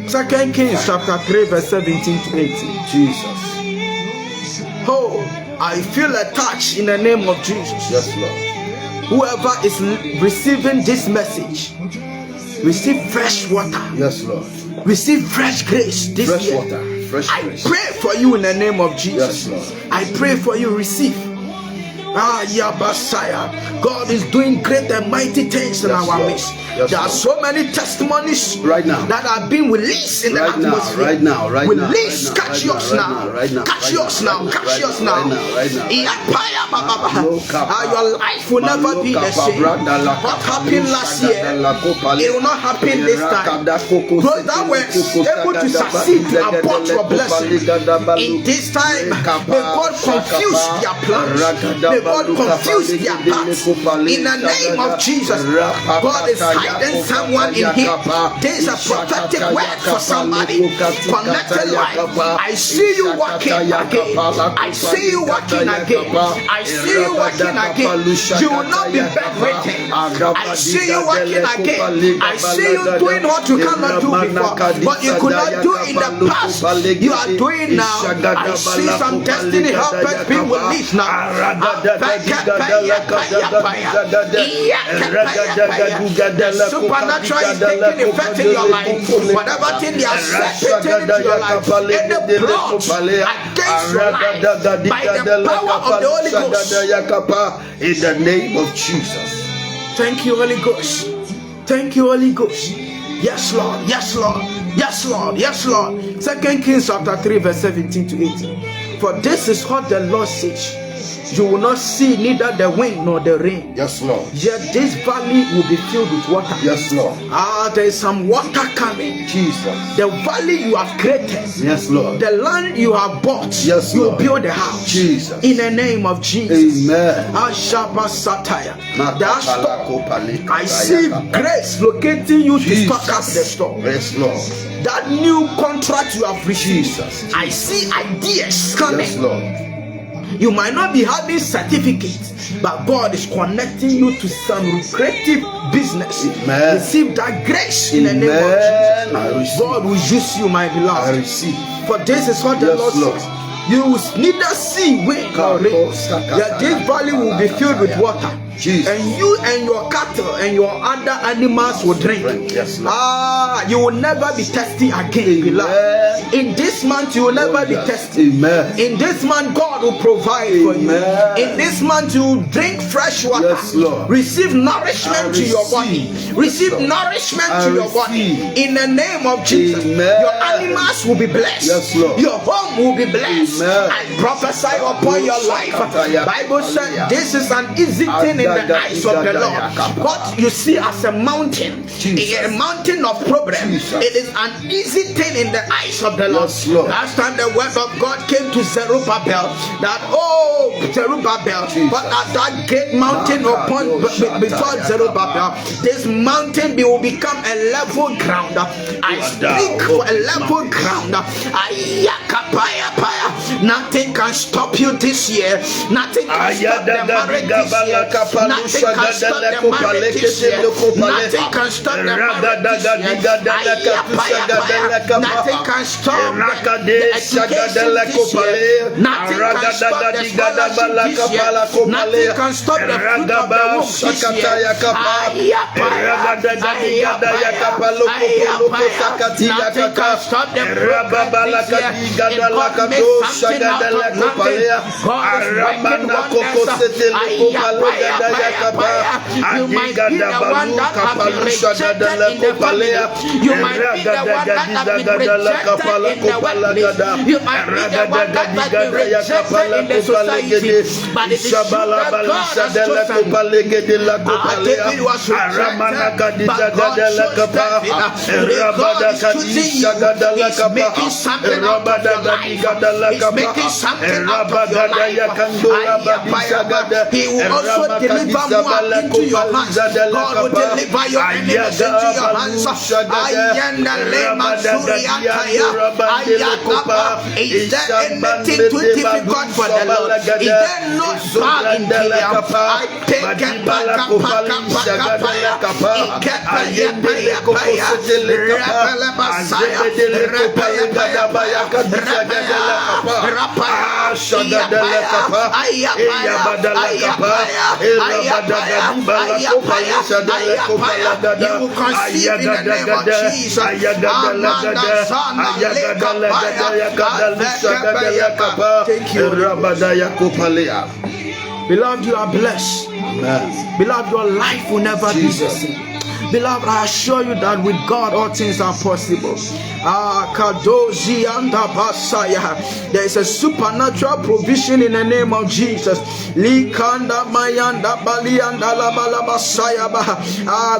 Second Kings chapter 3 verse 17 to 18. Jesus. Oh, I feel a touch in the name of Jesus. Yes, Lord. Whoever is receiving this message, receive fresh water. Yes, Lord. Receive fresh grace this fresh year. Water. Fresh I grace. pray for you in the name of Jesus. Yes, Lord. I pray for you, receive. God is doing great and mighty things in our midst. Yes, there are so many testimonies right now that are being released in the atmosphere. Right now. Release, catch yours now. Catch yours now. Catch yours now. Your life will never be the same. What happened last year, it will not happen this time. Those that were able to succeed to abort your blessing, in this time, may God confuse their plans. May God confuse their paths. In the name of Jesus, God is hiding someone in here. There is a prophetic word for somebody. Connected life. I see you walking again. I see you walking again. I see you walking again. You will not be bedridden. I see you walking again. I see you doing what you cannot do before, but you could not do in the past. You are doing now. I see some destiny helpers being released now. The supernatural is taking effect in your life. Whatever thing they are setting into your life, in the blood against your life, by the power of the Holy Ghost. In the name of Jesus. Thank you, Holy Ghost. Thank you, Holy Ghost. Yes, Lord. Yes, Lord. Yes, Lord. Yes, Lord. 2 Kings chapter 3 verse 17 to 18. For this is what the Lord says. You will not see neither the wind nor the rain. Yes, Lord. Yet this valley will be filled with water. Yes, Lord. There is some water coming. Jesus. The valley you have created. Yes, Lord. The land you have bought. Yes, you Lord. will build a house. Jesus. In the name of Jesus. Amen. I see grace locating you to stock up the store. Yes, Lord. That new contract you have received. Jesus. I see ideas coming. Yes, Lord. You might not be having certificates, but God is connecting you to some lucrative business. Amen. Receive that grace in the name of Jesus. God will use you, my beloved. I receive. For this is what the Lord says. You will neither see wind nor rain. Yet this valley will be filled with water. Jesus. And you and your cattle and your other animals will drink. Yes, Lord. You will never be thirsty again, beloved. In this month, you will never be thirsty. Amen. In this month, God will provide for you. In this month, you will drink fresh water. Yes, Lord. Receive nourishment to your body. Receive nourishment to your body. In the name of Jesus. Amen. Your animals will be blessed. Yes, Lord. Your home will be blessed. Amen. I prophesy upon your life. Bible said this is an easy thing in the eyes of the Lord. What you see as a mountain, a mountain of problem, it is an easy thing in the eyes of the Lord. Yes, Lord. Last time the word of God came to Zerubbabel, that Zerubbabel, but at that great mountain upon before Zerubbabel, this mountain will become a level ground. I speak for a level ground. Nothing can stop you this year. Nothing can stop the marriage this year. Nothing can stop the marriage this year. Nothing can stop the marriage this year. Nothing can stop the education this year. Nothing can stop the scholarship this year. Nothing can stop the fruit of the womb this year. Nothing can stop the progress this year. And God made something out of nothing. God is working wonders. You might be the one that has been rejected in the family. You might be the one that has been rejected in the workplace. You might be the one that has been rejected in the society. But it is you that God has chosen. David was rejected, but God chose David. God is choosing you. He's making something out of your life. He's making something out of your life. He will also deliver more into your hands. God will deliver your enemies into your hands. Is there anything too difficult for the Lord? Is there no smile in Gilead? I take it back. You will conceive in the name of Jesus. Thank you. Beloved, you are blessed. Amen. Beloved, your life will never be the same. Beloved, I assure you that with God all things are possible. There is a supernatural provision in the name of Jesus.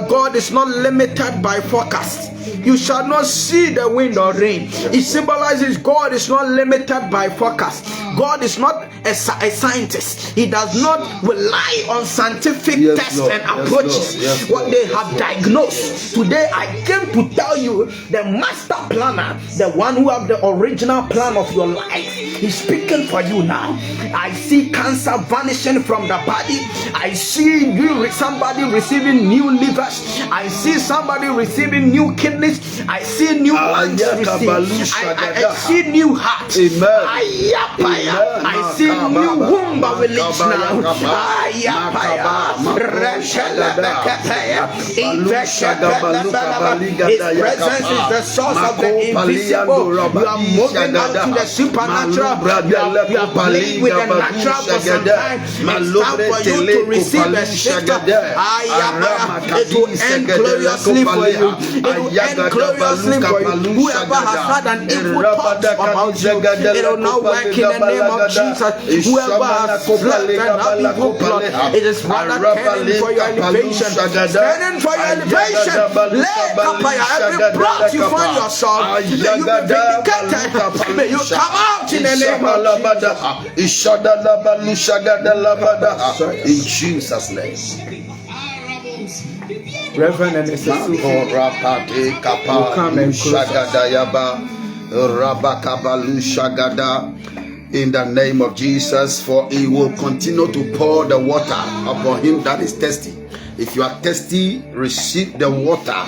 God is not limited by forecast. You shall not see the wind or rain. It symbolizes God is not limited by forecast. God is not a scientist. He does not rely on scientific tests and approaches. What they have diagnosed. Today I came to tell you the master planner, the one who has the original plan of your life. He's speaking for you now. I see cancer vanishing from the body. I see somebody receiving new livers. I see somebody receiving new kidneys. I see new lungs received. I see new heart. I see new womb released now. His presence is the source of the invisible. You are moving out to the supernatural. You are playing with the natural for some time. It's time for you to receive a shift. It will end gloriously for you. It will end gloriously for you. Whoever has had an evil thought about you, it will not work in the name of Jesus. Whoever has slept and have evil plot, it is rather turning for your elevation. Turning for your elevation. Every plot you find yourself, may you be vindicated. May you come out in the name of Jesus. In Jesus' name. Reverend Ernest, in the name of Jesus, for he will continue to pour the water upon him that is thirsty. If you are thirsty, receive the water.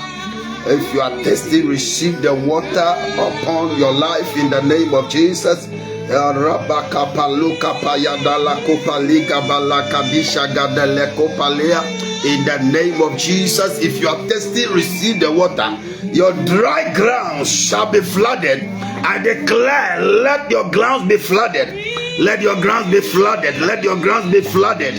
If you are thirsty, receive the water upon your life in the name of Jesus. In the name of Jesus, if you are thirsty, receive the water. Your dry grounds shall be flooded. I declare, let your grounds be flooded. Let your grounds be flooded. Let your grounds be flooded.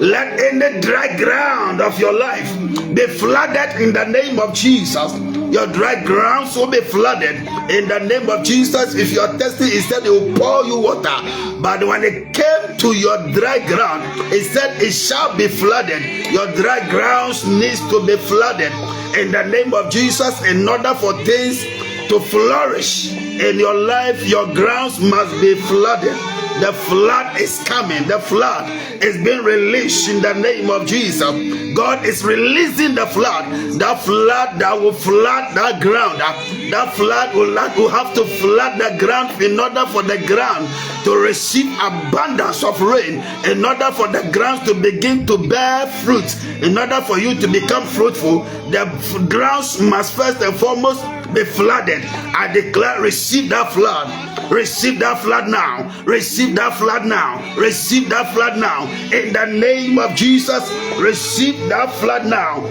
Let any dry ground of your life be flooded in the name of Jesus. Your dry grounds will be flooded in the name of Jesus. If you are thirsty, he said he will pour you water. But when it came to your dry ground, he said it shall be flooded. Your dry grounds needs to be flooded in the name of Jesus. In order for things to flourish in your life, your grounds must be flooded. The flood is coming. The flood is being released in the name of Jesus. God is releasing the flood. That flood that will flood that ground. That flood will have to flood the ground in order for the ground to receive abundance of rain, in order for the grounds to begin to bear fruit, in order for you to become fruitful. The grounds must first and foremost be flooded. I declare, receive that flood. Receive that flood now. Receive that flood now. Receive that flood now. In the name of Jesus, receive that flood now.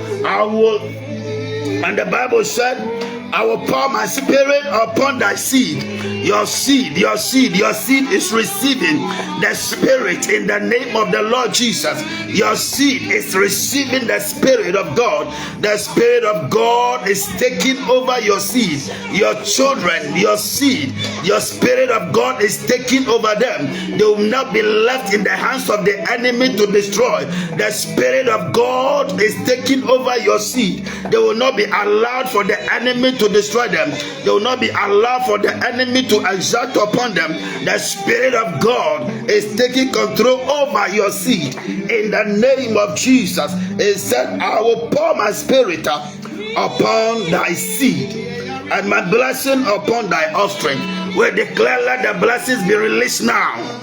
And the Bible said, I will pour my spirit upon thy seed. Your seed is receiving the spirit in the name of the Lord Jesus. Your seed is receiving the spirit of God. The spirit of God is taking over your seed. Your children, your seed, your spirit of God is taking over them. They will not be left in the hands of the enemy to destroy. The spirit of God is taking over your seed. They will not be allowed for the enemy to destroy them. They will not be allowed for the enemy to exert upon them. The spirit of God is taking control over your seed. In the name of Jesus, it said, I will pour my spirit upon thy seed and my blessing upon thy offspring. We declare, let the blessings be released now.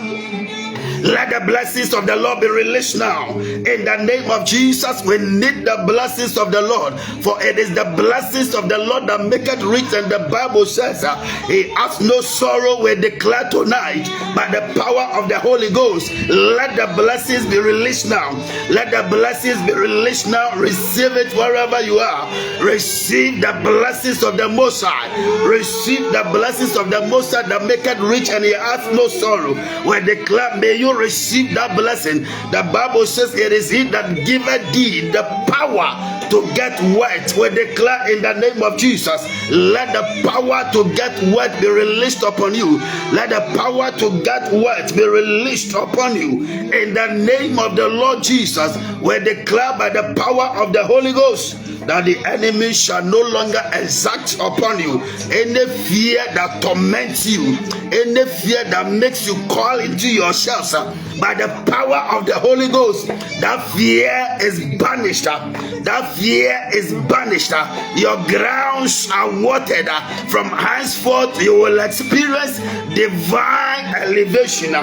Let the blessings of the Lord be released now. In the name of Jesus, we need the blessings of the Lord. For it is the blessings of the Lord that make it rich. And the Bible says, he has no sorrow. We declare tonight, by the power of the Holy Ghost, let the blessings be released now. Let the blessings be released now. Receive it wherever you are. Receive the blessings of the Most High. Receive the blessings of the Most High that make it rich and he has no sorrow. We declare, may you receive that blessing. The Bible says it is he that giveth thee the power to get wealth. We declare in the name of Jesus, let the power to get wealth be released upon you. Let the power to get wealth be released upon you. In the name of the Lord Jesus, we declare by the power of the Holy Ghost that the enemy shall no longer exact upon you. Any fear that torments you, any fear that makes you call into yourself, by the power of the Holy Ghost, that fear is banished. That fear is banished. Your grounds are watered. From henceforth, you will experience divine elevation.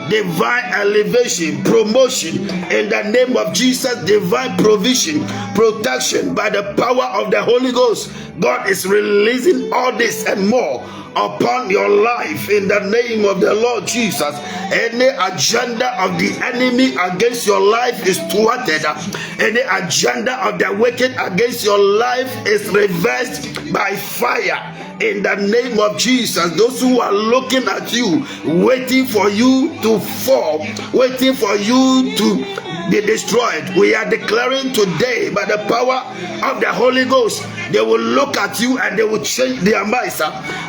Divine elevation, promotion in the name of Jesus, divine provision, protection by the power of the Holy Ghost. God is releasing all this and more upon your life in the name of the Lord Jesus. Any agenda of the enemy against your life is thwarted. Any agenda of the wicked against your life is reversed by fire. In the name of Jesus, those who are looking at you, waiting for you to fall, waiting for you to be destroyed, we are declaring today by the power of the Holy Ghost, they will look at you and they will change their minds.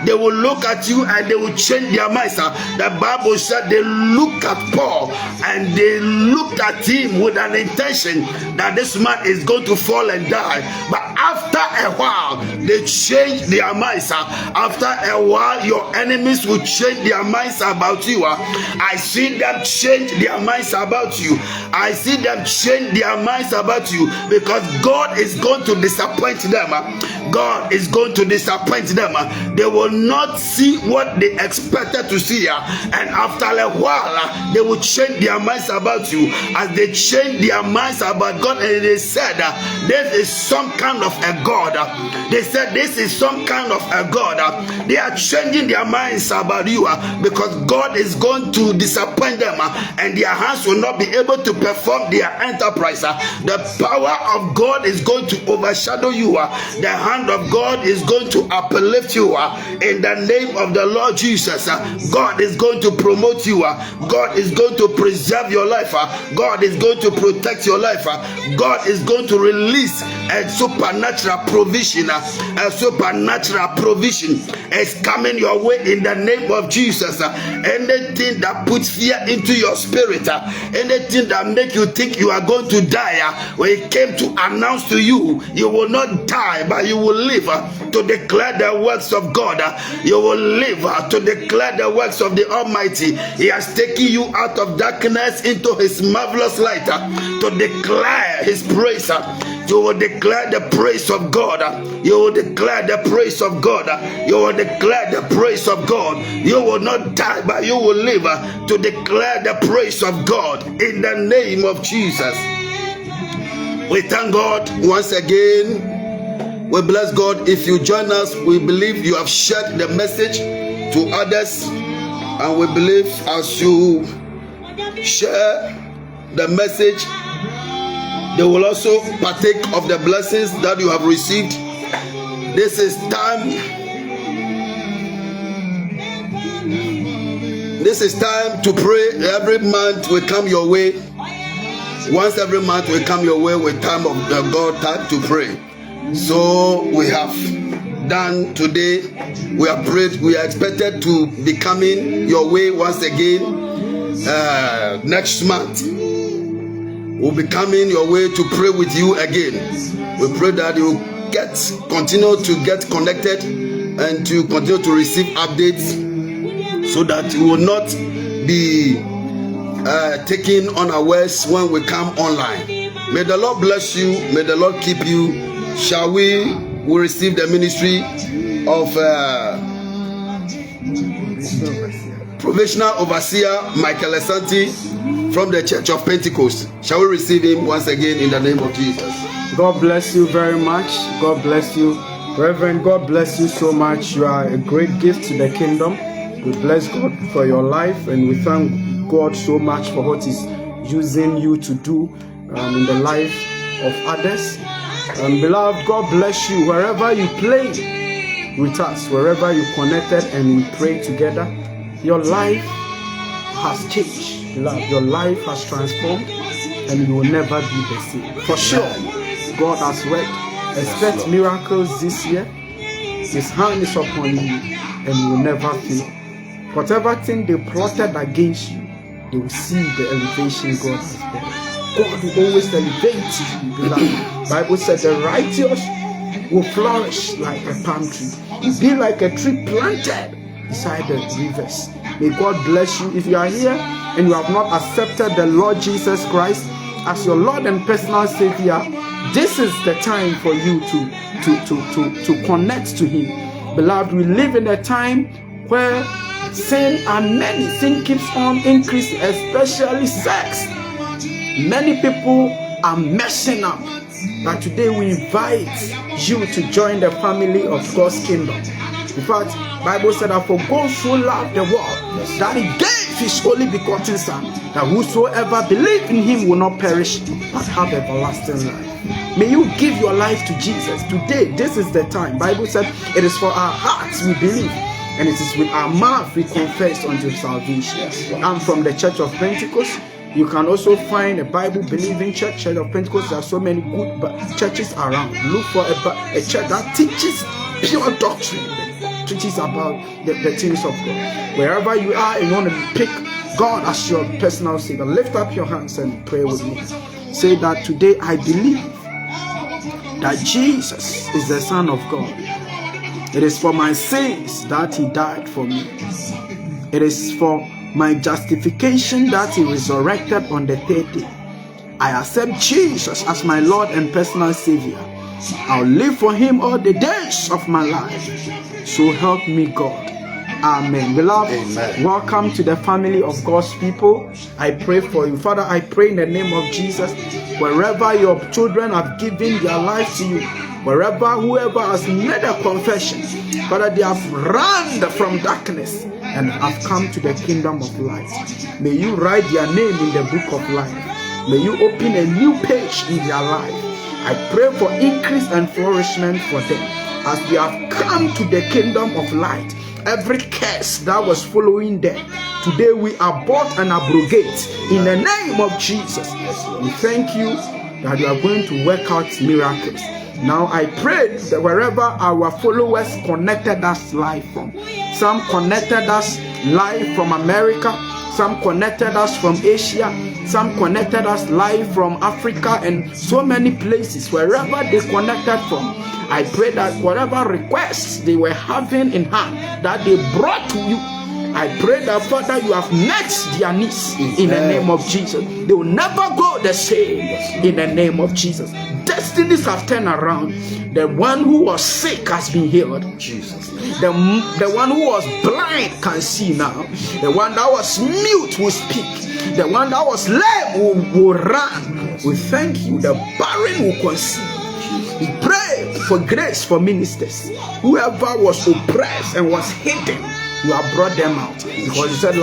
They will look at you and they will change their minds. The Bible said they looked at Paul and they looked at him with an intention that this man is going to fall and die. But after a while, they changed their minds. After a while, your enemies will change their minds about you. I see them change their minds about you. I see them change their minds about you, because God is going to disappoint them. God is going to disappoint them. They will not see what they expected to see, and after a while they will change their minds about you. As they change their minds about God, and they said this is some kind of a God. They said this is some kind of a God. They are changing their minds about you because God is going to disappoint them, and their hands will not be able to perform their enterprise. The power of God is going to overshadow you. The hand of God is going to uplift you in the name of the Lord Jesus. God is going to promote you. God is going to preserve your life. God is going to protect your life. God is going to release a supernatural provision. A supernatural provision is coming your way in the name of Jesus. Anything that puts fear into your spirit, anything that make you think you are going to die, when it came to announce to you, you will not die, but you will live to declare the works of God. You will live to declare the works of the Almighty. He has taken you out of darkness into his marvelous light to declare his praise. You will declare the praise of God. You will declare the praise of God. You will declare the praise of God. You will not die, but you will live to declare the praise of God in the name of Jesus. We thank God once again. We bless God. If you join us, we believe you have shared the message to others, and we believe as you share the message, they will also partake of the blessings that you have received. This is time. This is time to pray. Every month will come your way. Once every month will come your way with time of the God time to pray. So we have done today. We have prayed. We are expected to be coming your way once again next month. We'll be coming your way to pray with you again. We pray that you continue to get connected and to continue to receive updates, so that you will not be taken unawares when we come online. May the Lord bless you. May the Lord keep you. Shall we receive the ministry of Provisional Overseer Michael Asante from the Church of Pentecost. Shall we receive him once again in the name of Jesus? God bless you very much. God bless you, Reverend. God bless you so much. You are a great gift to the kingdom. We bless God for your life, and we thank God so much for what He's using you to do in the life of others. Beloved, God bless you wherever you play with us, wherever you connected and we pray together. Your life has changed, beloved. Your life has transformed, and you will never be the same. For sure, God has worked. Expect miracles this year. His hand is upon you, and you will never fail. Whatever thing they plotted against you, they will see the elevation God has done. God will always elevate you, beloved. Bible said the righteous will flourish like a palm tree. You'll be like a tree planted beside the rivers. May God bless you. If you are here and you have not accepted the Lord Jesus Christ as your Lord and personal Savior, this is the time for you to connect to Him. Beloved, we live in a time where sin and many sin keeps on increasing, especially sex. Many people are messing up, but today we invite you to join the family of God's kingdom. In fact, Bible said that for God so loved the world that He gave His only begotten Son, that whosoever believes in Him will not perish but have everlasting life. May you give your life to Jesus today. This is the time. Bible said it is for our hearts we believe, and it is with our mouth we confess unto salvation. I'm from the Church of Pentecost. You can also find a Bible-believing church, Church of Pentecost. There are so many good churches around. Look for a church that teaches pure doctrine, teaches about the things of God. Wherever you are and you want to pick God as your personal Savior, lift up your hands and pray with me. Say that today I believe that Jesus is the Son of God. It is for my sins that He died for me. It is for my justification that He resurrected on the third day. I accept Jesus as my Lord and personal Savior. I'll live for him all the days of my life. So help me God. Amen. Beloved, amen. Welcome to the family of God's people. I pray for you. Father, I pray in the name of Jesus, wherever your children have given their life to you, whoever has made a confession, Father, they have run from darkness and have come to the kingdom of light. May you write their name in the book of life. May you open a new page in their life. I pray for increase and flourishment for them as they have come to the kingdom of light. Every curse that was following them, today we abort and abrogate in the name of Jesus. We thank you that you are going to work out miracles. Now I pray that wherever our followers connected us live from, some connected us live from America, some connected us from Asia, some connected us live from Africa, and so many places, wherever they connected from, I pray that whatever requests they were having in hand, that they brought to you, I pray that, Father, you have met their needs in the name of Jesus. They will never go the same in the name of Jesus. Destinies have turned around. The one who was sick has been healed. Jesus. The one who was blind can see now. The one that was mute will speak. The one that was lame will run. We thank you. The barren will conceive. We pray for grace for ministers. Whoever was oppressed and was hidden, you have brought them out. Because you said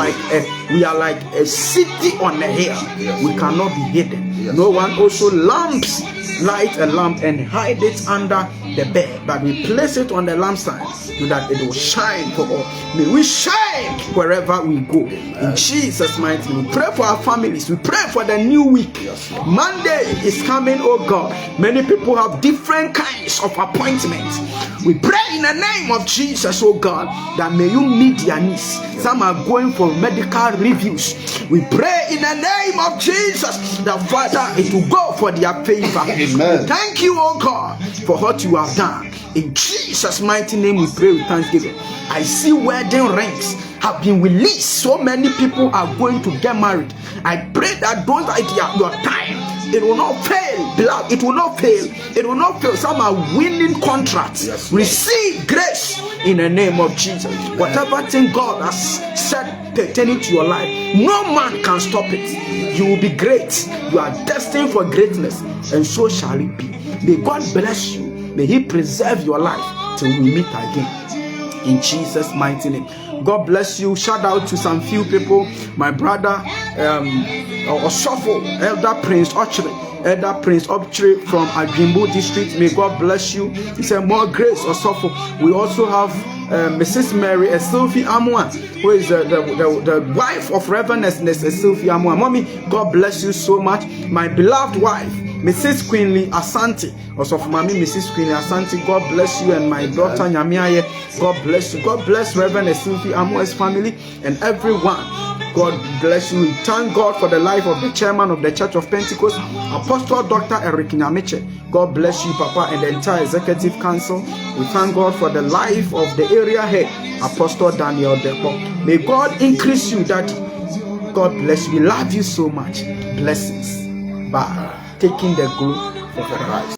we are like a city on a hill. We cannot be hidden. No one also light a lamp and hide it under the bed, but we place it on the lampstand so that it will shine for all. May we shine wherever we go. In Jesus' mighty name, we pray for our families. We pray for the new week. Monday is coming, oh God. Many people have different kinds of appointments. We pray in the name of Jesus, oh God, that may you meet their needs. Some are going for medical reviews. We pray in the name of Jesus that, Father, it will go for their favor. Amen. Thank you, oh God, for what you have done. In Jesus' mighty name we pray with thanksgiving. I see wedding rings have been released. So many people are going to get married. I pray that don't idea your time. It will not fail, beloved. It will not fail. It will not fail. Some are winning contracts. Yes, receive grace in the name of Jesus. Amen. Whatever thing God has said pertaining to your life, no man can stop it. You will be great. You are destined for greatness, and so shall it be. May God bless you. May He preserve your life till we meet again. In Jesus' mighty name. God bless you. Shout out to some few people. My brother, Osofo, Elder Prince Ochre from Ajimbo district. May God bless you. He said, more grace, Osofo. We also have Mrs. Mary Essilfie Amoah, who is the wife of Reverend Essilfie Amoah. Mommy, God bless you so much. My beloved wife, Mrs. Queenly Asante, also for Mommy, Mrs. Queenly Asante, God bless you, and my daughter Nyamiaye, God bless you. God bless Reverend Essilfie Amoah's family and everyone. God bless you. We thank God for the life of the chairman of the Church of Pentecost, Apostle Dr. Eric Nyamiche. God bless you, Papa, and the entire executive council. We thank God for the life of the area head, Apostle Daniel Depo. May God increase you, Daddy. God bless you. We love you so much. Blessings. Bye. Taking the glory for Christ.